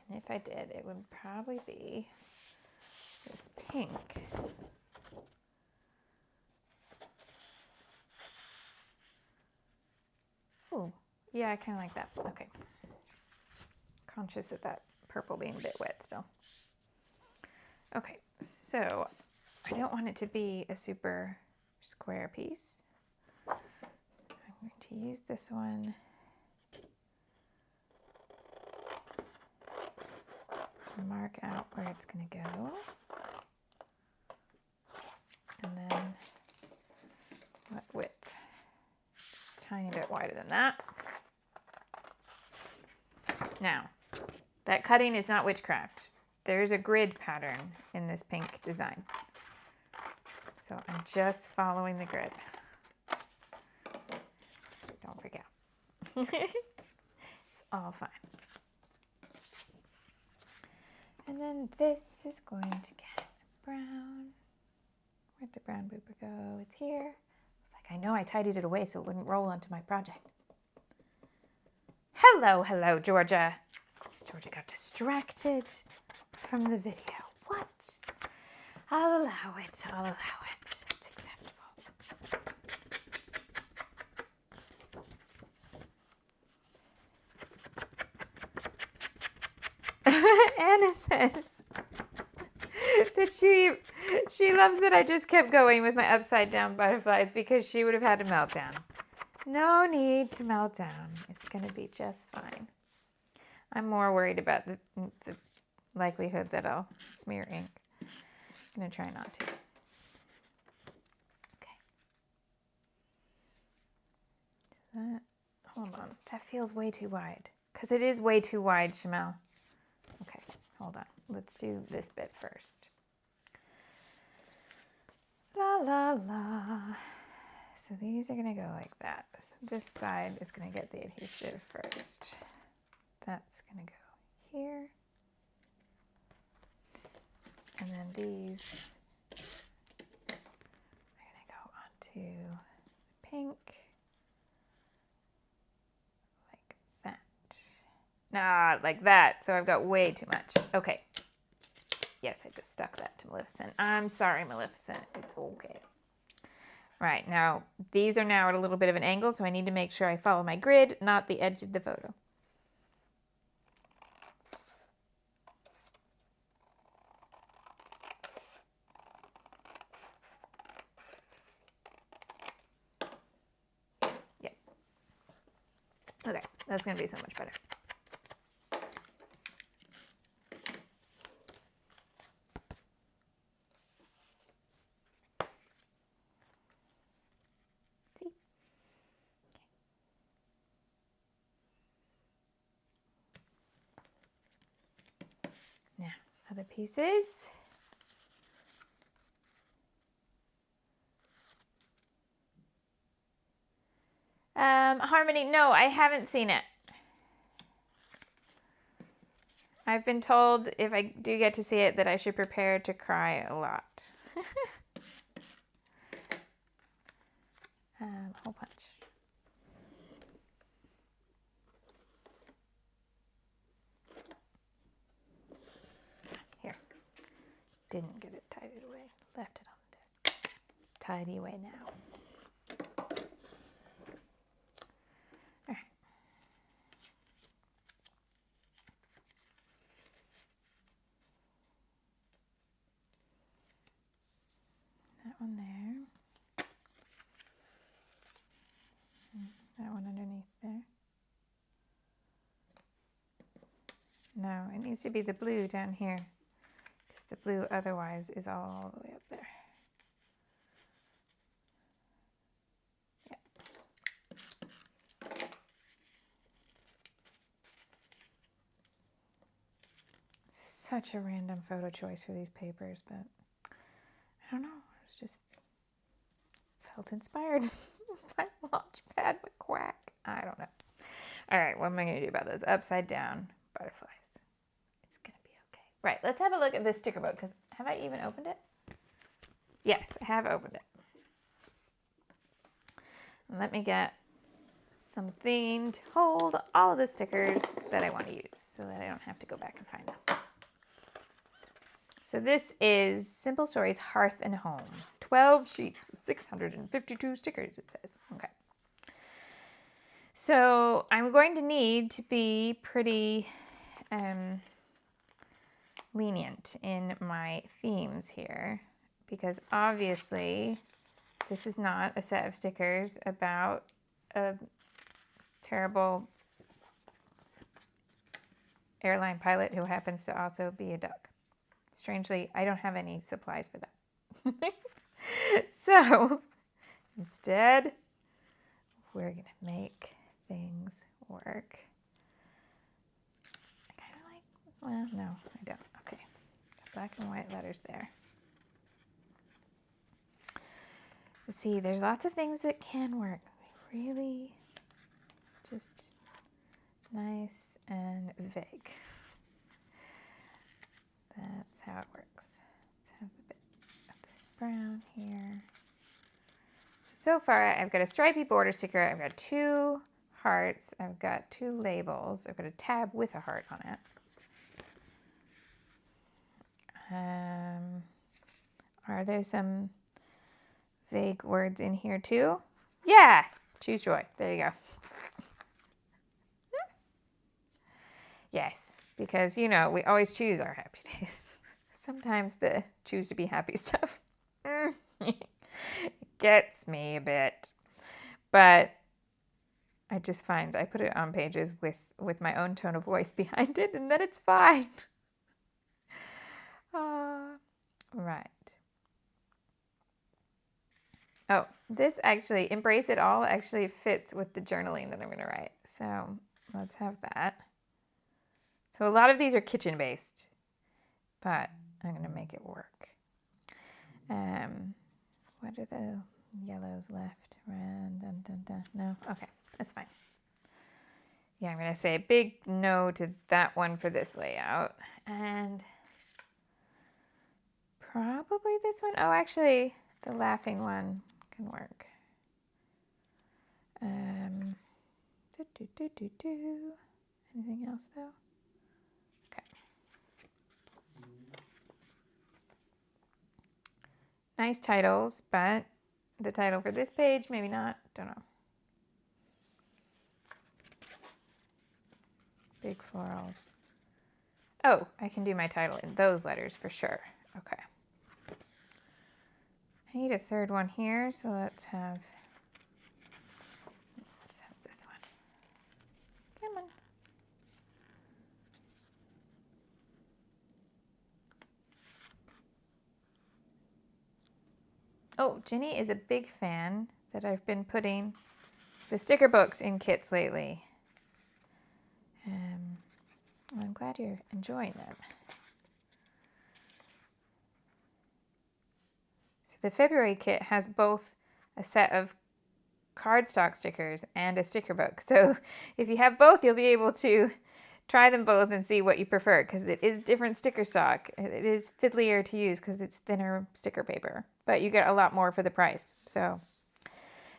And if I did, it would probably be this pink. Ooh, yeah, I kind of like that. Okay. Conscious of that purple being a bit wet still. Okay, so I don't want it to be a super square piece. I'm going to use this one. Mark out where it's going to go, and then what width? Just a tiny bit wider than that. Now, that cutting is not witchcraft. There's a grid pattern in this pink design, so I'm just following the grid. Don't freak out. It's all fine. And then this is going to get brown. Where'd the brown booper go? It's here. It's like, I know I tidied it away so it wouldn't roll onto my project. Hello, hello, Georgia. Georgia got distracted from the video. What? I'll allow it, I'll allow it. It's acceptable. Anna says that she loves that I just kept going with my upside down butterflies because she would have had a meltdown. No need to melt down. It's going to be just fine. I'm more worried about the likelihood that I'll smear ink. I'm going to try not to. Okay. So that, hold on. That feels way too wide. Because it is way too wide, Shimelle. Okay, hold on. Let's do this bit first. La, la, la. So these are going to go like that. So this side is going to get the adhesive first. That's going to go here. And then these are going to go onto pink. Like that. Nah, like that. So I've got way too much. Okay. Yes, I just stuck that to Maleficent. I'm sorry, Maleficent. It's okay. Right, now these are now at a little bit of an angle, so I need to make sure I follow my grid, not the edge of the photo. Yeah. Okay, that's going to be so much better. Now, other pieces. Harmony, no, I haven't seen it. I've been told if I do get to see it that I should prepare to cry a lot. Hole punch. Here. Didn't get it tidied away. Left it on the desk. Tidy away now. All right. That one there. That one underneath there. No, it needs to be the blue down here. Because the blue otherwise is all the way up there. Yeah. Such a random photo choice for these papers, but I don't know. I was just felt inspired by Launchpad McQuack. I don't know. All right, what am I going to do about those upside down butterflies? It's going to be okay. Right, let's have a look at this sticker book, because have I even opened it? Yes, I have opened it. Let me get something to hold all of the stickers that I want to use so that I don't have to go back and find them. So this is Simple Stories Hearth and Home. 12 sheets with 652 stickers, it says. Okay. So I'm going to need to be pretty lenient in my themes here, because obviously this is not a set of stickers about a terrible airline pilot who happens to also be a duck. Strangely, I don't have any supplies for that. So instead, we're going to make things work. I kind of like, well, no, I don't. Okay, black and white letters there. See, there's lots of things that can work. Really just nice and vague. That's how it works. Let's have a bit of this brown here. So far, I've got a stripy border sticker. I've got 2 hearts. I've got 2 labels. I've got a tab with a heart on it. Are there some vague words in here too? Yeah, choose joy. There you go. Yes, because, you know, we always choose our happy days. Sometimes the choose to be happy stuff gets me a bit. But I just find I put it on pages with my own tone of voice behind it, and then it's fine. Right. Oh, this actually, Embrace It All, actually fits with the journaling that I'm going to write. So let's have that. So a lot of these are kitchen-based, but I'm going to make it work. What are the yellows left? No? Okay, that's fine. Yeah, I'm going to say a big no to that one for this layout. And probably this one. Oh, actually, the laughing one can work. Anything else, though? Okay. Nice titles, but the title for this page, maybe not. Don't know. Big florals. Oh, I can do my title in those letters for sure. Okay. I need a third one here, so let's have this one. Come on. Oh, Ginny is a big fan that I've been putting the sticker books in kits lately. Well, I'm glad you're enjoying them. So the February kit has both a set of cardstock stickers and a sticker book. So if you have both, you'll be able to try them both and see what you prefer, because it is different sticker stock. It is fiddlier to use because it's thinner sticker paper, but you get a lot more for the price. So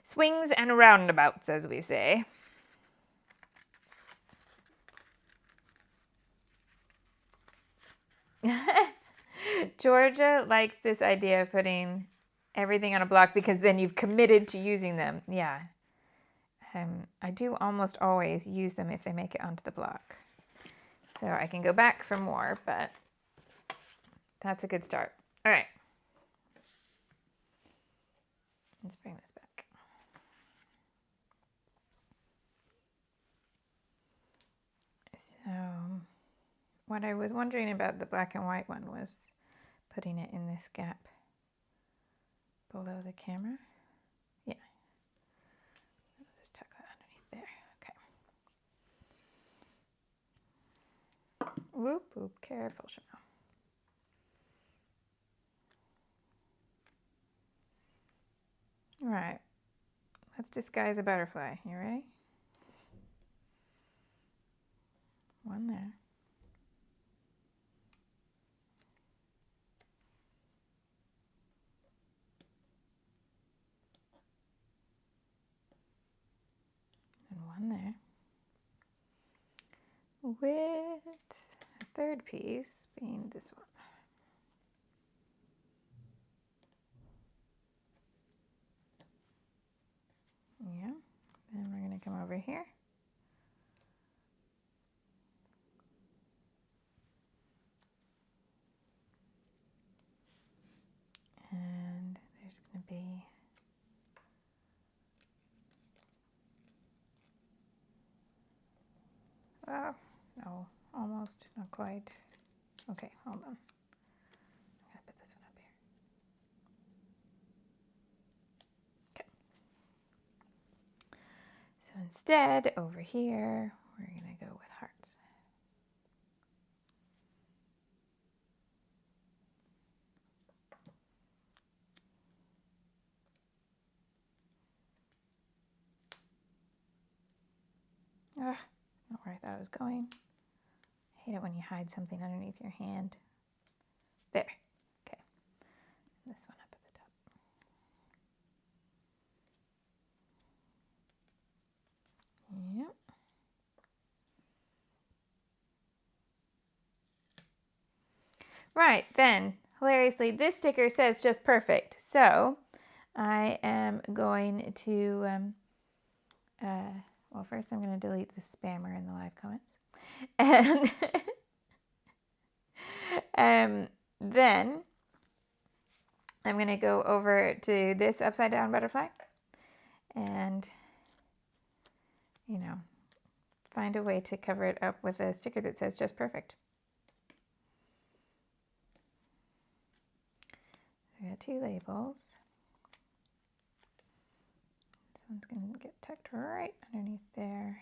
swings and roundabouts, as we say. Georgia likes this idea of putting everything on a block because then you've committed to using them. Yeah. I do almost always use them if they make it onto the block. So I can go back for more, but that's a good start. All right. Let's bring this back. So what I was wondering about the black and white one was putting it in this gap below the camera. Yeah. I'll just tuck that underneath there. Okay. Whoop, whoop, careful, Shimelle. All right. Let's disguise a butterfly. You ready? One there. And one there. With a third piece being this one. Yeah. Then we're going to come over here. And there's going to be oh, no, almost, not quite. Okay, hold on. I'm going to put this one up here. Okay. So instead, over here, we're going to go with hearts. Ah, not where I thought it was going. I hate it when you hide something underneath your hand. There. Okay. And this one up at the top. Yep. Right, then, hilariously, this sticker says just perfect. So I am going to, well, first I'm going to delete the spammer in the live comments. And Then I'm going to go over to this upside down butterfly and, you know, find a way to cover it up with a sticker that says just perfect. I got 2 labels. This one's going to get tucked right underneath there.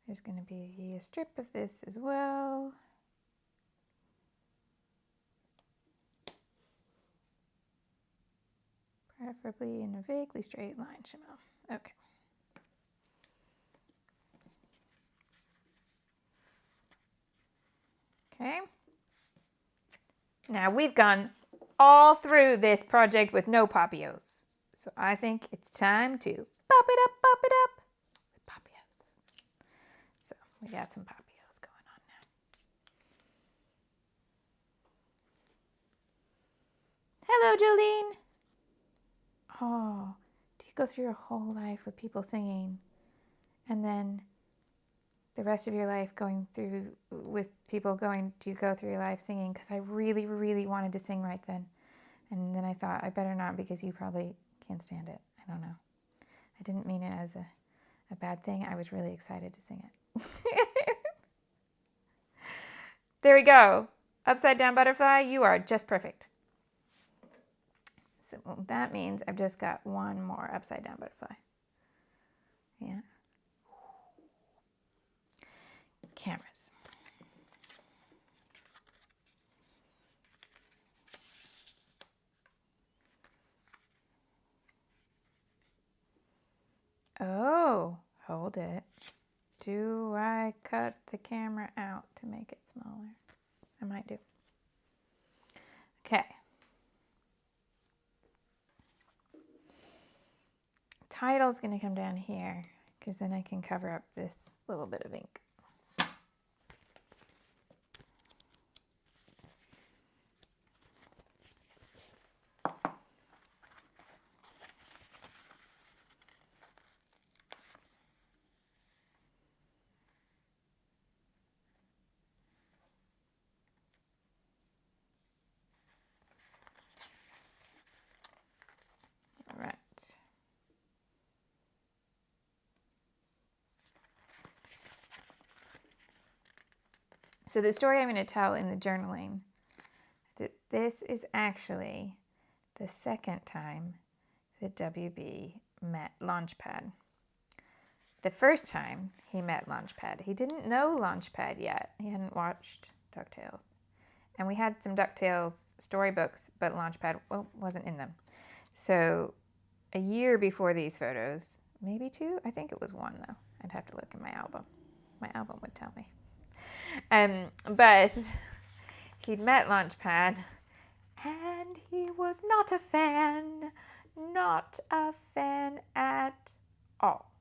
There's going to be a strip of this as well. Preferably in a vaguely straight line, Shimelle. Okay. Okay. Now we've gone all through this project with no Papillos. So I think it's time to pop it up with Papillos. So we got some Papillos going on now. Hello, Jolene. Oh, do you go through your whole life with people singing and then the rest of your life going through with people going, do you go through your life singing? Because I really, really wanted to sing right then. And then I thought, I better not because you probably can't stand it. I don't know. I didn't mean it as a bad thing. I was really excited to sing it. There we go. Upside down butterfly, you are just perfect. So that means I've just got one more upside down butterfly. Yeah. Cameras. Oh, hold it. Do I cut the camera out to make it smaller? I might do. Okay. Title's going to come down here because then I can cover up this little bit of ink. All right. So the story I'm going to tell in the journaling, that this is actually the second time that WB met Launchpad. The first time he met Launchpad, he didn't know Launchpad yet. He hadn't watched DuckTales. And we had some DuckTales storybooks, but Launchpad wasn't in them. So a year before these photos, maybe 2, I think it was 1 though. I'd have to look in my album. My album would tell me. But he'd met Launchpad and he was not a fan at all.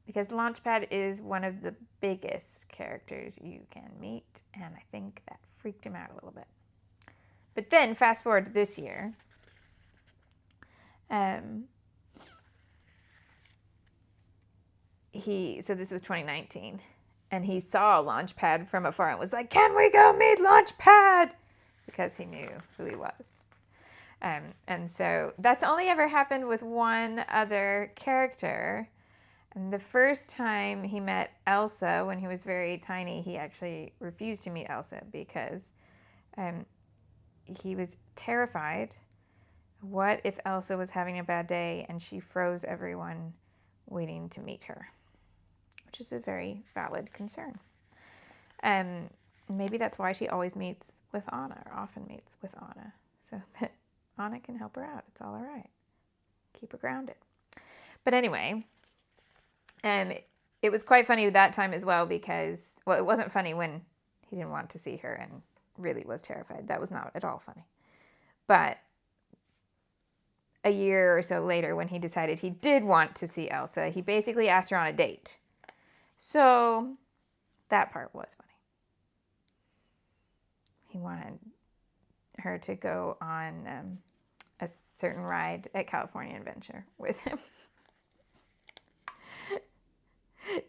Because Launchpad is one of the biggest characters you can meet, and I think that freaked him out a little bit. But then fast forward to this year, so this was 2019, and he saw Launchpad from afar and was like, "Can we go meet Launchpad?" Because he knew who he was. And so that's only ever happened with one other character. And the first time he met Elsa when he was very tiny, he actually refused to meet Elsa because he was terrified. What if Elsa was having a bad day and she froze everyone waiting to meet her? Which is a very valid concern. Maybe that's why she always meets with Anna, or often meets with Anna, so that Anna can help her out. It's all right. Keep her grounded. But anyway, it was quite funny that time as well because, well, it wasn't funny when he didn't want to see her and really was terrified. That was not at all funny. But a year or so later, when he decided he did want to see Elsa, he basically asked her on a date. So that part was funny. He wanted her to go on a certain ride at California Adventure with him.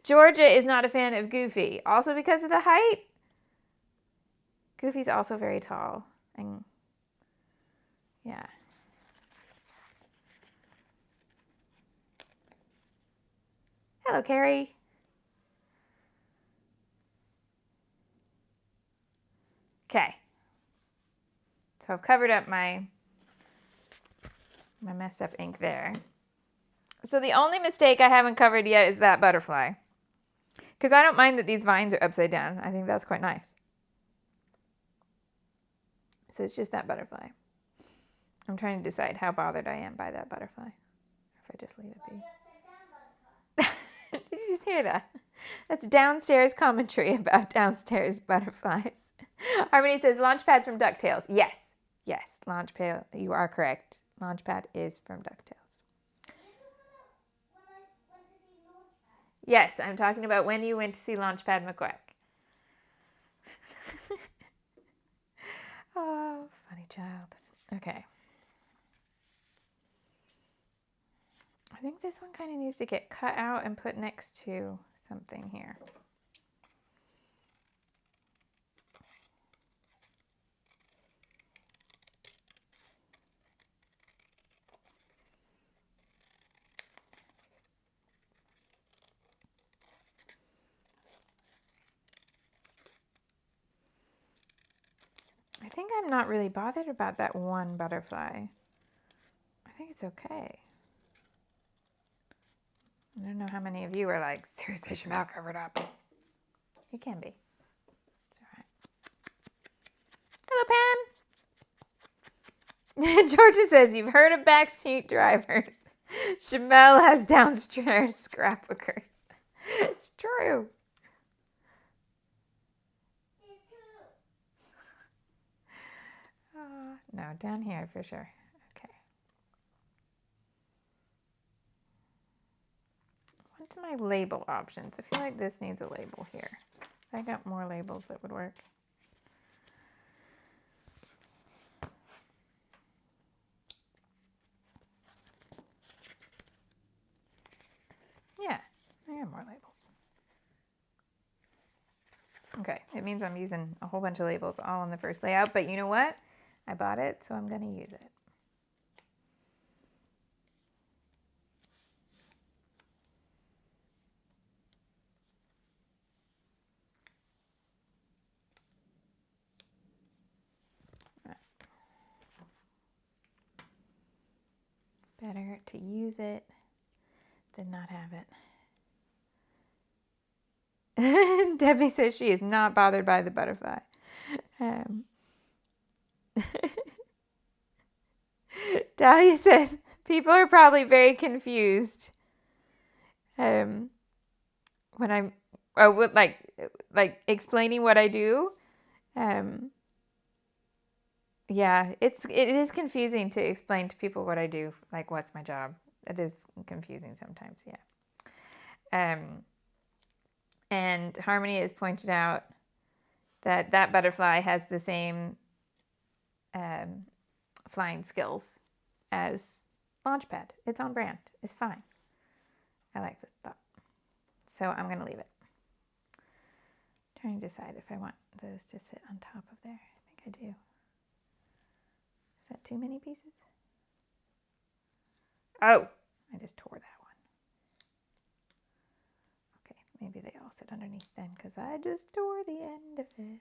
Georgia is not a fan of Goofy, also because of the height. Goofy's also very tall, and yeah. Hello, Carrie. Okay. So I've covered up my messed up ink there. So the only mistake I haven't covered yet is that butterfly. Because I don't mind that these vines are upside down. I think that's quite nice. So it's just that butterfly. I'm trying to decide how bothered I am by that butterfly. If I just leave it be. Did you just hear that? That's downstairs commentary about downstairs butterflies. Harmony says Launchpad's from DuckTales. Yes. Yes. Launchpad, you are correct. Launchpad is from DuckTales. Yes, I'm talking about when you went to see Launchpad McQuack. Oh, funny child. Okay. I think this one kind of needs to get cut out and put next to something here. I think I'm not really bothered about that one butterfly. I think it's okay. I don't know how many of you are like, seriously, Shimelle, cover it up. You can be. It's all right. Hello, Pam. Georgia says, you've heard of backseat drivers. Shimelle has downstairs scrapbookers. It's true. No, down here for sure. Okay. What's my label options? I feel like this needs a label here. I got more labels that would work. Yeah, I got more labels. Okay, it means I'm using a whole bunch of labels all in the first layout, but you know what? I bought it, so I'm going to use it. Better to use it than not have it. Debbie says she is not bothered by the butterfly. Dahlia says people are probably very confused when I'm like explaining what I do. Yeah, it is confusing to explain to people what I do, like what's my job. It is confusing sometimes, yeah. And Harmony has pointed out that that butterfly has the same flying skills as Launchpad. It's on brand. It's fine. I like this thought. So I'm going to leave it. Trying to decide if I want those to sit on top of there. I think I do. Is that too many pieces? Oh, I just tore that one. Okay, maybe they all sit underneath then because I just tore the end of it.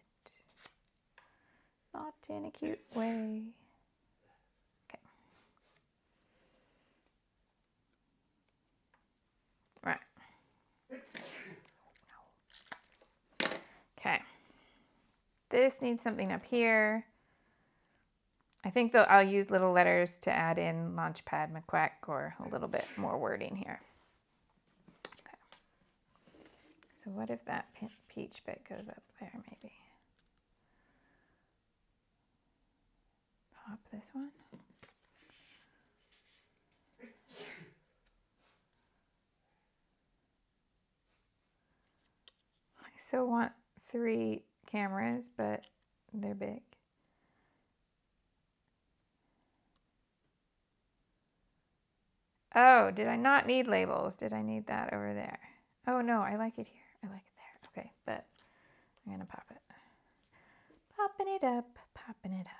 Not in a cute way. Okay. Right. Okay. This needs something up here. I think though I'll use little letters to add in Launchpad McQuack or a little bit more wording here. Okay. So what if that peach bit goes up there maybe? Pop this one. I still want 3 cameras, but they're big. Oh, did I not need labels? Did I need that over there? Oh no, I like it here. I like it there. Okay, but I'm gonna pop it. Popping it up, popping it up.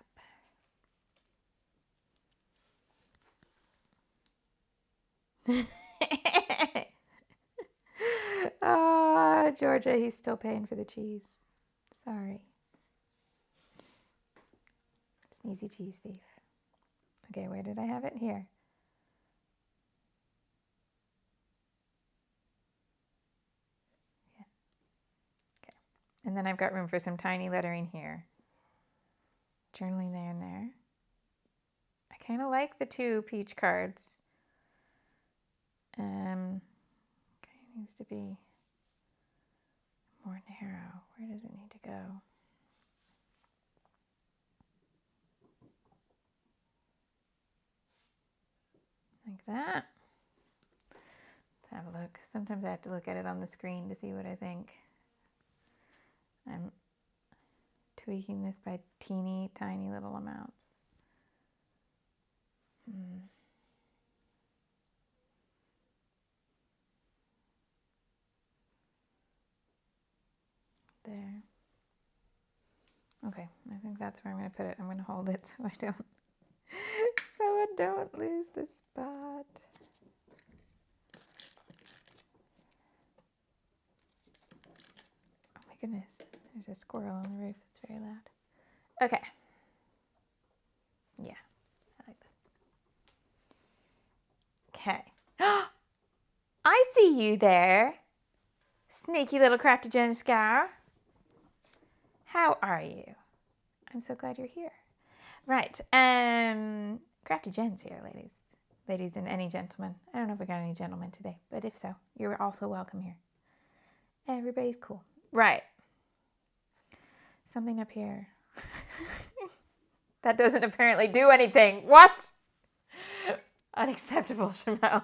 Oh, Georgia, he's still paying for the cheese. Sorry. Sneezy cheese thief. Okay, where did I have it? Here. Yeah. Okay. And then I've got room for some tiny lettering here. Journaling there and there. I kind of like the 2 peach cards. Okay, it needs to be more narrow. Where does it need to go? Like that. Let's have a look. Sometimes I have to look at it on the screen to see what I think. I'm tweaking this by teeny tiny little amounts. There. Okay, I think that's where I'm going to put it. I'm going to hold it so I don't lose the spot. Oh my goodness, there's a squirrel on the roof that's very loud. Okay. Yeah, I like that. Okay. I see you there, sneaky little crafty Jen Scour. How are you? I'm so glad you're here. Right, Crafty Jen's here, ladies. Ladies and any gentlemen. I don't know if we got any gentlemen today, but if so, you're also welcome here. Everybody's cool. Right. Something up here. That doesn't apparently do anything. What? Unacceptable, Shimelle.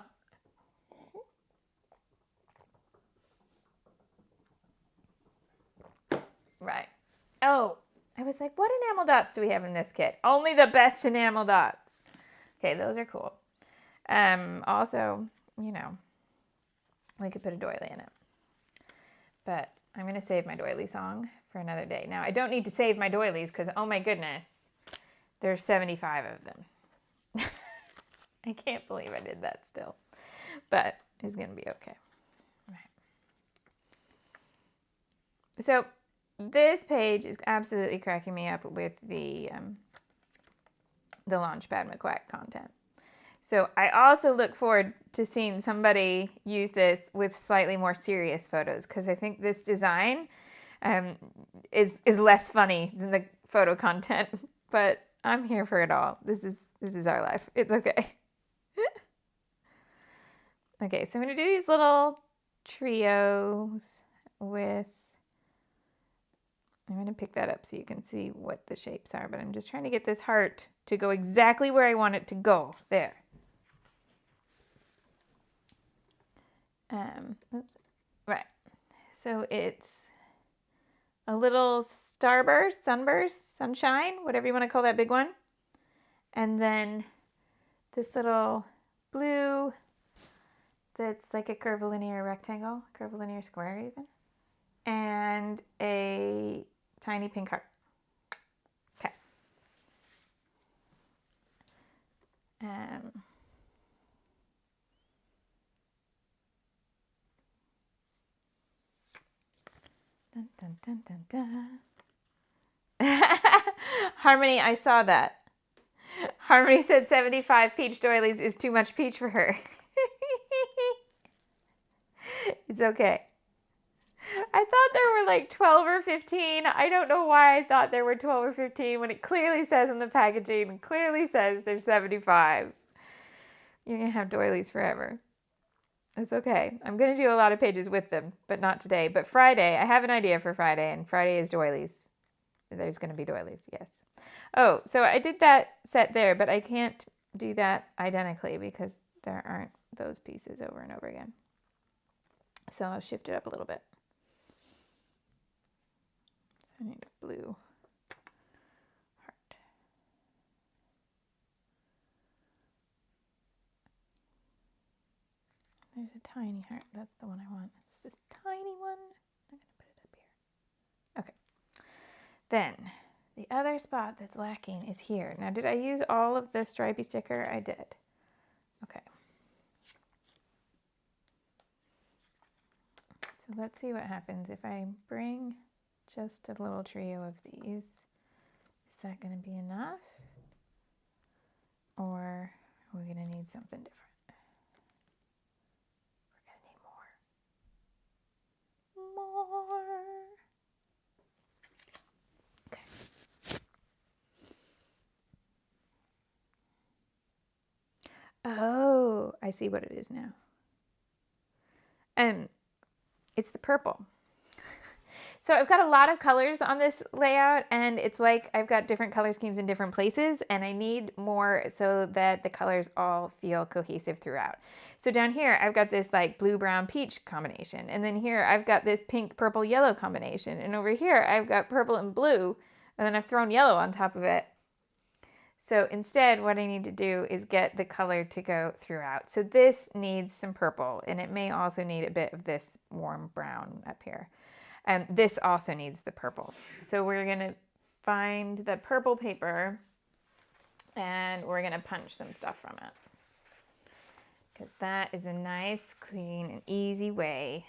Right. Oh, I was like, what enamel dots do we have in this kit? Only the best enamel dots. Okay, those are cool. Also, you know, we could put a doily in it. But I'm going to save my doily song for another day. Now, I don't need to save my doilies because, oh my goodness, there's 75 of them. I can't believe I did that still. But it's going to be okay. Right. So this page is absolutely cracking me up with the Launchpad McQuack content. So I also look forward to seeing somebody use this with slightly more serious photos because I think this design is less funny than the photo content. But I'm here for it all. This is our life. It's okay. Okay, so I'm going to do these little trios with... I'm going to pick that up so you can see what the shapes are, but I'm just trying to get this heart to go exactly where I want it to go. There. Oops. Right. So it's a little starburst, sunburst, sunshine, whatever you want to call that big one. And then this little blue that's like a curvilinear rectangle, curvilinear square even. And a tiny pink heart. Okay. Dun, dun, dun, dun, dun. Harmony, I saw that. Harmony said 75 peach doilies is too much peach for her. It's okay. I thought there were like 12 or 15. I don't know why I thought there were 12 or 15 when it clearly says in the packaging, and clearly says there's 75. You're going to have doilies forever. It's okay. I'm going to do a lot of pages with them, but not today. But Friday, I have an idea for Friday, and Friday is doilies. There's going to be doilies, yes. Oh, so I did that set there, but I can't do that identically because there aren't those pieces over and over again. So I'll shift it up a little bit. So I need a blue heart. There's a tiny heart. That's the one I want. It's this tiny one. I'm going to put it up here. Okay. Then the other spot that's lacking is here. Now, did I use all of the stripy sticker? I did. Okay. So let's see what happens if I bring just a little trio of these. Is that going to be enough? Or are we going to need something different? We're going to need more. Okay. Oh, I see what it is now. It's the purple. So I've got a lot of colors on this layout, and it's like I've got different color schemes in different places, and I need more so that the colors all feel cohesive throughout. So down here, I've got this like blue, brown, peach combination, and then here I've got this pink, purple, yellow combination, and over here I've got purple and blue, and then I've thrown yellow on top of it. So instead, what I need to do is get the color to go throughout. So this needs some purple, and it may also need a bit of this warm brown up here. And this also needs the purple. So we're going to find the purple paper, and we're going to punch some stuff from it. Because that is a nice, clean, and easy way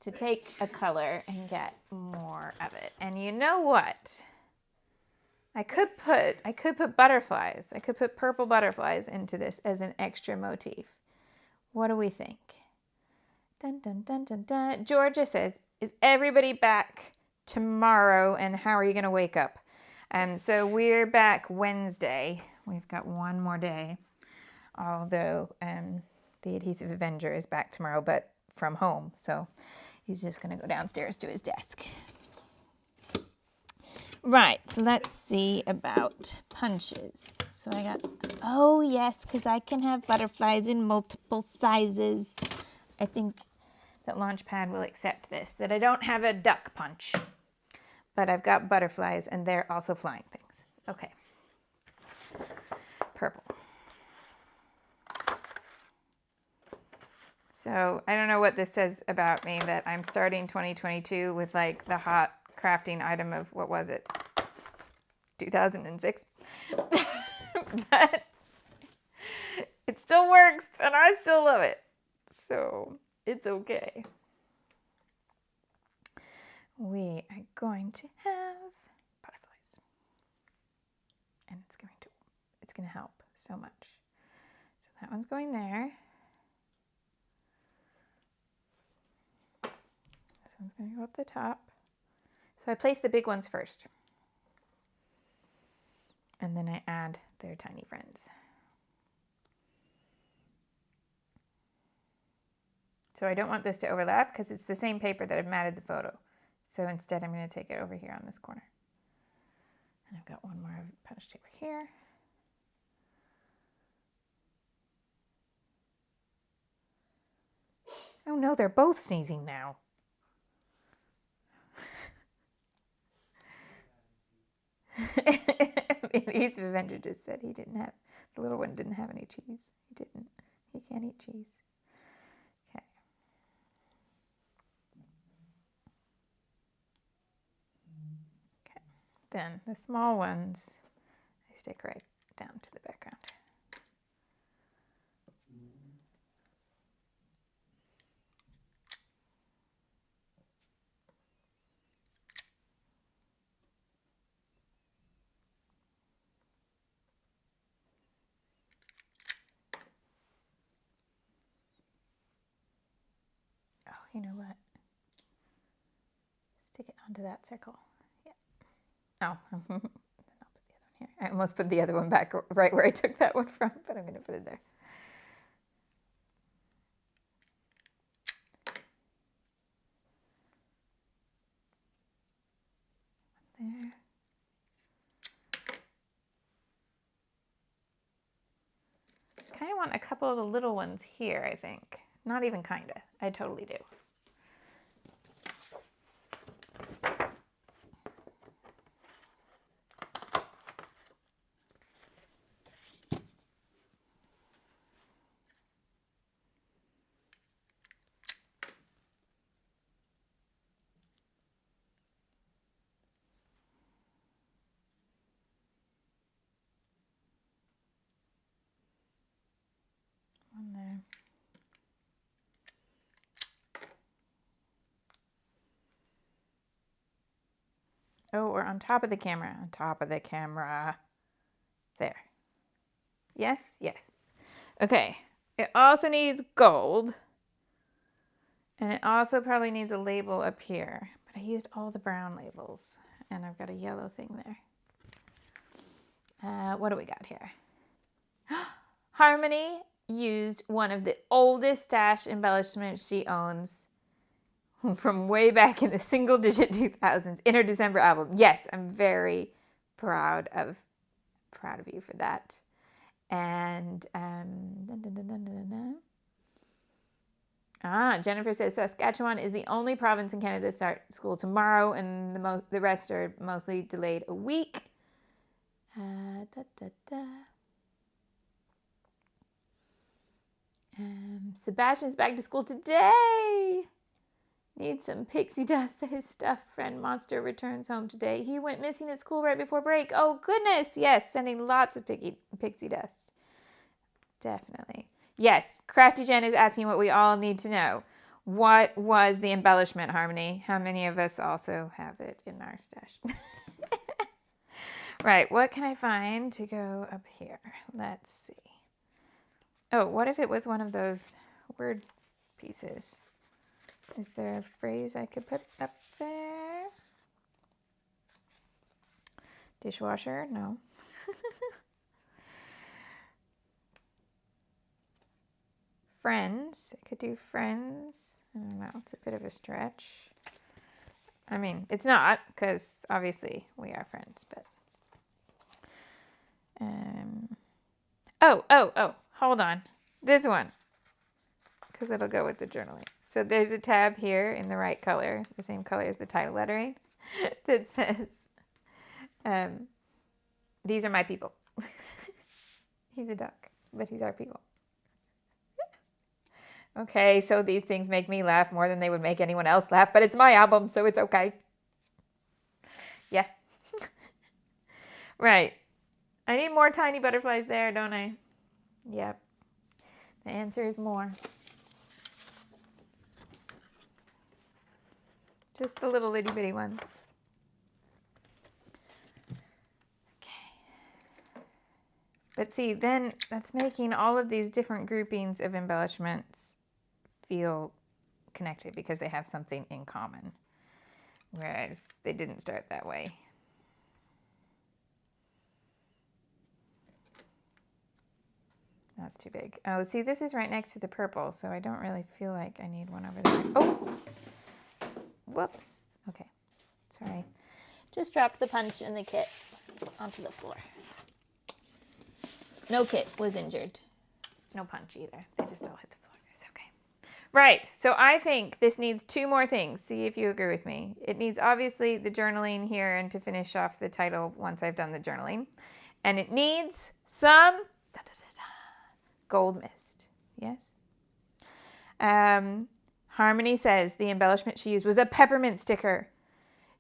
to take a color and get more of it. And you know what? I could put butterflies. I could put purple butterflies into this as an extra motif. What do we think? Dun, dun, dun, dun, dun. Georgia says, is everybody back tomorrow, and how are you going to wake up? So we're back Wednesday. We've got one more day, although the Adhesive Avenger is back tomorrow, but from home. So he's just going to go downstairs to his desk. Right, let's see about punches. So I got, oh yes, because I can have butterflies in multiple sizes. I think that Launchpad will accept this, that I don't have a duck punch, but I've got butterflies, and they're also flying things. Okay, purple. So I don't know what this says about me, that I'm starting 2022 with like the hot crafting item of, what was it, 2006? But it still works, and I still love it. So it's okay. We are going to have butterflies, and it's going to help so much. So that one's going there. This one's going to go up the top. So I place the big ones first, and then I add their tiny friends. So I don't want this to overlap because it's the same paper that I've matted the photo. So instead I'm going to take it over here on this corner. And I've got one more punch taper here. Oh no, they're both sneezing now. The Adhesive Avenger just said he didn't have, the little one didn't have any cheese. He didn't. He can't eat cheese. Okay. Okay. Then the small ones, I stick right down to the background. You know what? Stick it onto that circle. Yeah. Oh, then I'll put the other one here. I almost put the other one back right where I took that one from, but I'm going to put it there. There. Kind of want a couple of the little ones here, I think. Not even kinda. I totally do. Oh, or on top of the camera. On top of the camera. There. Yes, yes. Okay. It also needs gold. And it also probably needs a label up here. But I used all the brown labels. And I've got a yellow thing there. What do we got here? Harmony used one of the oldest stash embellishments she owns from way back in the single-digit 2000s in her December album. Yes, I'm very proud of you for that. And Jennifer says Saskatchewan is the only province in Canada to start school tomorrow, and the rest are mostly delayed a week. Sebastian's back to school today. Needs some pixie dust that his stuffed friend Monster returns home today. He went missing at school right before break. Oh, goodness. Yes, sending lots of pixie dust. Definitely. Yes, Crafty Jen is asking what we all need to know. What was the embellishment, Harmony? How many of us also have it in our stash? Right, what can I find to go up here? Let's see. Oh, what if it was one of those word pieces? Is there a phrase I could put up there? Dishwasher? No. Friends. I could do friends. I don't know. It's a bit of a stretch. I mean, it's not, because obviously we are friends, but... Oh, hold on. This one. Because it'll go with the journaling. So there's a tab here in the right color, the same color as the title lettering, that says, these are my people. He's a duck, but he's our people. Okay, so these things make me laugh more than they would make anyone else laugh, but it's my album, so it's okay. Yeah. Right. I need more tiny butterflies there, don't I? Yep. The answer is more. Just the little itty bitty ones. Okay. But see, then that's making all of these different groupings of embellishments feel connected because they have something in common. Whereas they didn't start that way. That's too big. Oh, see, this is right next to the purple, so I don't really feel like I need one over there. Oh! Whoops. Okay. Sorry. Just dropped the punch and the kit onto the floor. No kit was injured. No punch either. They just all hit the floor. It's okay. Right. So I think this needs two more things. See if you agree with me. It needs obviously the journaling here and to finish off the title once I've done the journaling. And it needs some gold mist. Yes? Harmony says the embellishment she used was a peppermint sticker.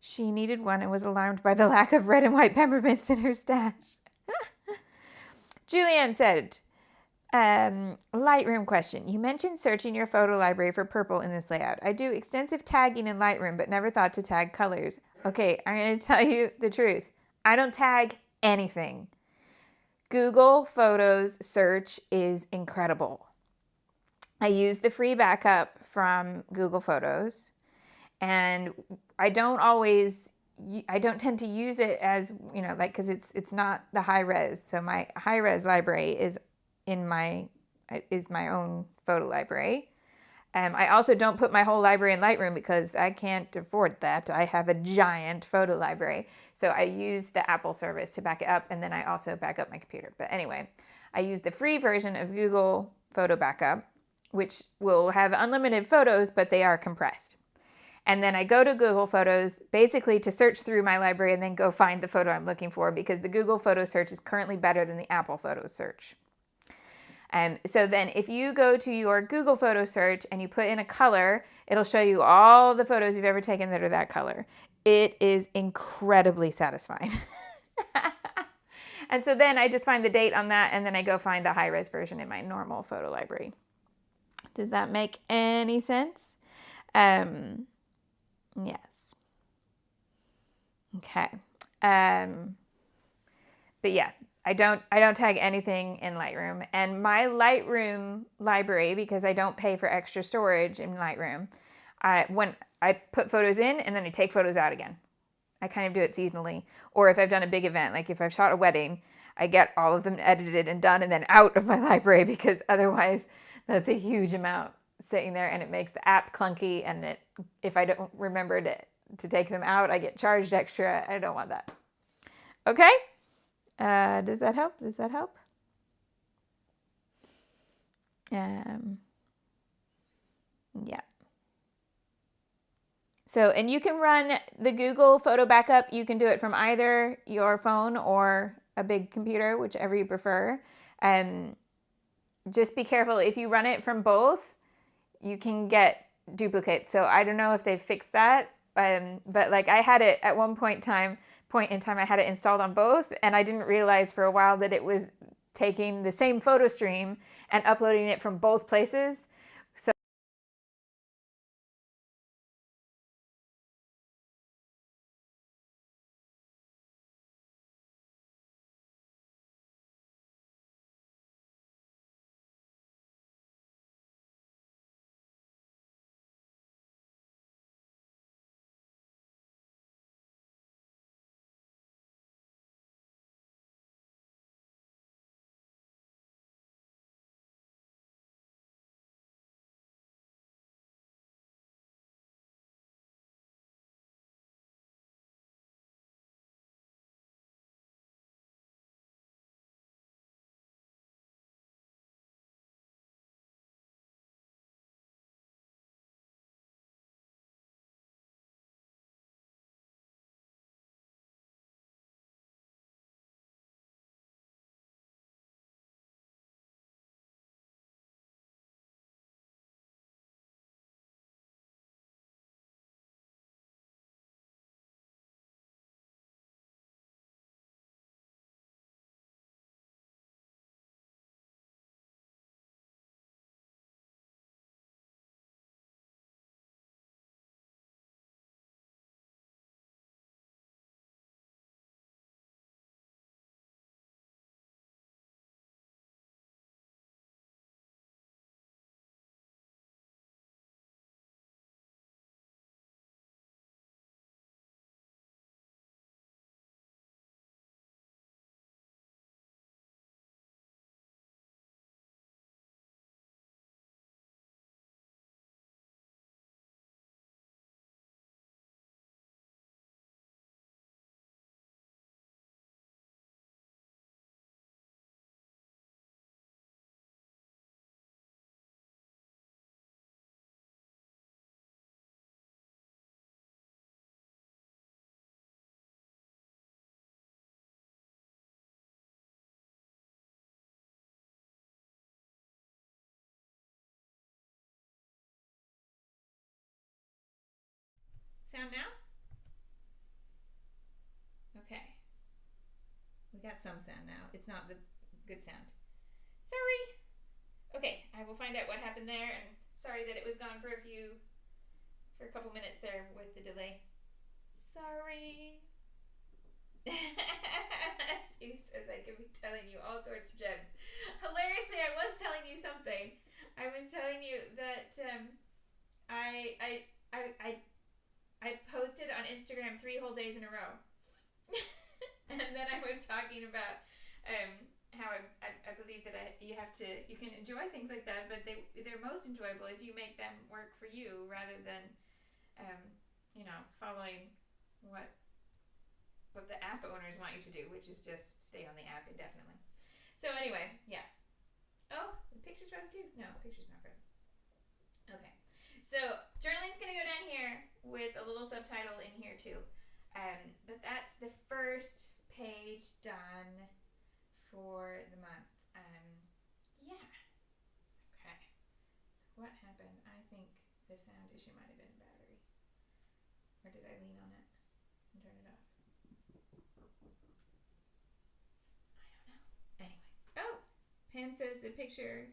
She needed one and was alarmed by the lack of red and white peppermints in her stash. Julianne said, Lightroom question. You mentioned searching your photo library for purple in this layout. I do extensive tagging in Lightroom, but never thought to tag colors. Okay, I'm going to tell you the truth. I don't tag anything. Google Photos search is incredible. I use the free backup from Google Photos, and I don't tend to use it as, like, because it's not the high res. So my high res library is my own photo library. I also don't put my whole library in Lightroom because I can't afford that. I have a giant photo library. So I use the Apple service to back it up, and then I also back up my computer. But anyway, I use the free version of Google Photo Backup, which will have unlimited photos, but they are compressed. And then I go to Google Photos basically to search through my library and then go find the photo I'm looking for, because the Google Photo search is currently better than the Apple Photo search. So then if you go to your Google Photo search and you put in a color, it'll show you all the photos you've ever taken that are that color. It is incredibly satisfying. And so then I just find the date on that, and then I go find the high-res version in my normal photo library. Does that make any sense? Yes. Okay. But yeah, I don't tag anything in Lightroom. And my Lightroom library, because I don't pay for extra storage in Lightroom, when I put photos in and then I take photos out again. I kind of do it seasonally. Or if I've done a big event, like if I've shot a wedding, I get all of them edited and done and then out of my library, because otherwise that's a huge amount sitting there and it makes the app clunky, and if I don't remember to take them out, I get charged extra. I don't want that. Okay? Does that help? Does that help? Yeah. So, and you can run the Google photo backup. You can do it from either your phone or a big computer, whichever you prefer. Just be careful. If you run it from both, you can get duplicates. So I don't know if they've fixed that. But like I had it at one point in time, I had it installed on both, and I didn't realize for a while that it was taking the same photo stream and uploading it from both places. So sound now? Okay. We got some sound now. It's not the good sound. Sorry. Okay, I will find out what happened there, and sorry that it was gone for a couple minutes there with the delay. Sorry. Sue says I could be telling you all sorts of gems. Hilariously, I was telling you something. I was telling you that I I I I I posted on Instagram 3 whole days in a row. And then I was talking about how I believe that you can enjoy things like that, but they're most enjoyable if you make them work for you rather than following what the app owners want you to do, which is just stay on the app indefinitely. So anyway, yeah. Oh, the picture's frozen too? No, the picture's not frozen. Okay. So journaling's gonna go down here with a little subtitle in here too. But that's the first page done for the month. Yeah. Okay. So what happened? I think the sound issue might have been battery. Or did I lean on it and turn it off? I don't know. Anyway. Oh! Pam says the picture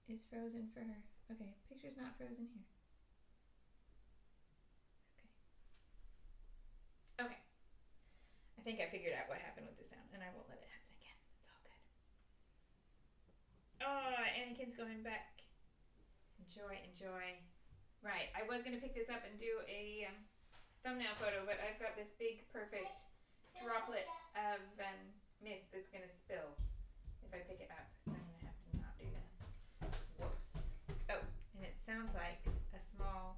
is frozen for her. Okay, picture's not frozen here. think I figured out what happened with the sound, and I won't let it happen again. It's all good. Oh, Anakin's going back. Enjoy, enjoy. Right, I was going to pick this up and do a thumbnail photo, but I've got this big, perfect droplet of mist that's going to spill if I pick it up. So I'm going to have to not do that. Whoops. Oh, and it sounds like a small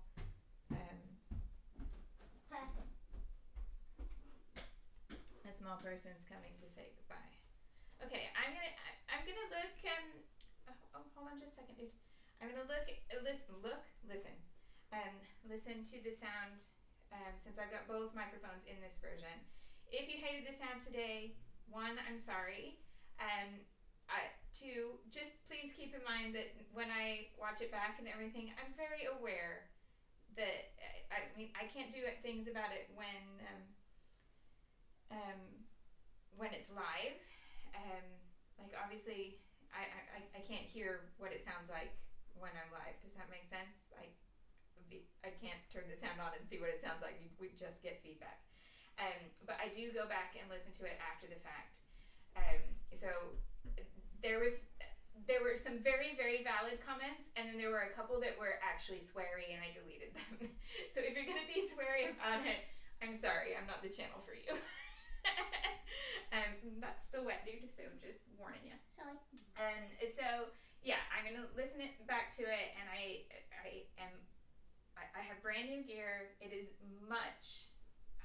person's coming to say goodbye. Okay, I'm gonna look. Hold on just a second, dude. I'm gonna listen to the sound. Since I've got both microphones in this version. If you hated the sound today, one, I'm sorry. Two, just please keep in mind that when I watch it back and everything, I'm very aware that I can't do things about it when it's live. Like obviously, I can't hear what it sounds like when I'm live. Does that make sense? I can't turn the sound on and see what it sounds like. We just get feedback. But I do go back and listen to it after the fact. So there were some very, very valid comments, and then there were a couple that were actually sweary, and I deleted them. So if you're gonna be sweary about it, I'm sorry, I'm not the channel for you. That's still wet, dude, so just warning you. Sorry. So yeah, I'm gonna listen back to it, and I have brand new gear. It is much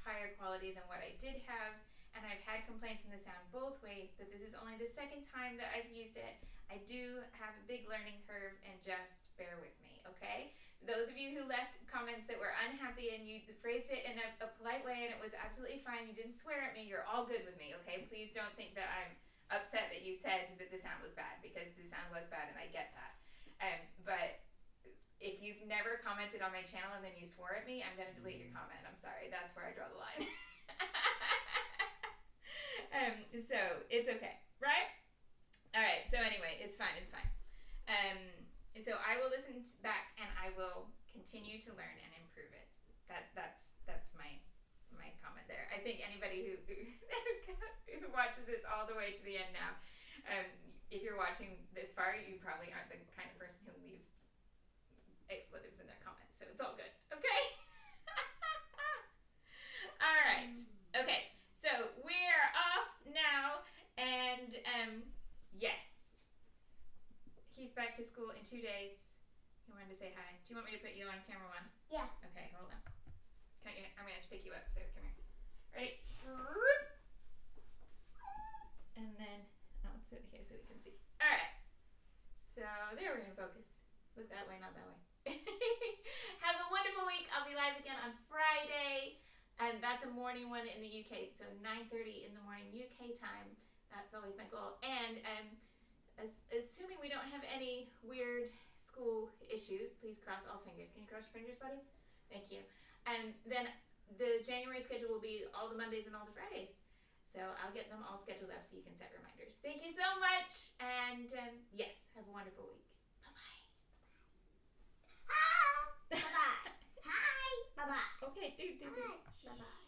higher quality than what I did have, and I've had complaints in the sound both ways, but this is only the second time that I've used it. I do have a big learning curve, and just bear with me, okay? Those of you who left comments that were unhappy and you phrased it in a polite way and it was absolutely fine, you didn't swear at me, you're all good with me, okay? Please don't think that I'm upset that you said that the sound was bad, because the sound was bad and I get that. But if you've never commented on my channel and then you swore at me, I'm going to delete your comment. I'm sorry. That's where I draw the line. So it's okay, right? All right. So anyway, it's fine. It's fine. So I will listen back and I will continue to learn and improve it. That's my comment there. I think anybody who watches this all the way to the end now, if you're watching this far, you probably aren't the kind of person who leaves expletives in their comments, so it's all good. Okay. All right. Okay. So we're off now, and yes, he's back to school in 2 days. He wanted to say hi. Do you want me to put you on camera one? Yeah. Okay. Hold on. I'm gonna have to pick you up. So come here. Ready? And then I'll put it here so we can see. All right. So there, we're gonna focus. Look that way, not that way. Have a wonderful week. I'll be live again on Friday, and that's a morning one in the UK, so 9:30 in the morning UK time. That's always my goal. And assuming we don't have any weird school issues, please cross all fingers. Can you cross your fingers, buddy? Thank you. And then the January schedule will be all the Mondays and all the Fridays, so I'll get them all scheduled up so you can set reminders. Thank you so much, and yes, have a wonderful week. Bye-bye. Hi. Bye-bye. Okay, dude. Bye-bye.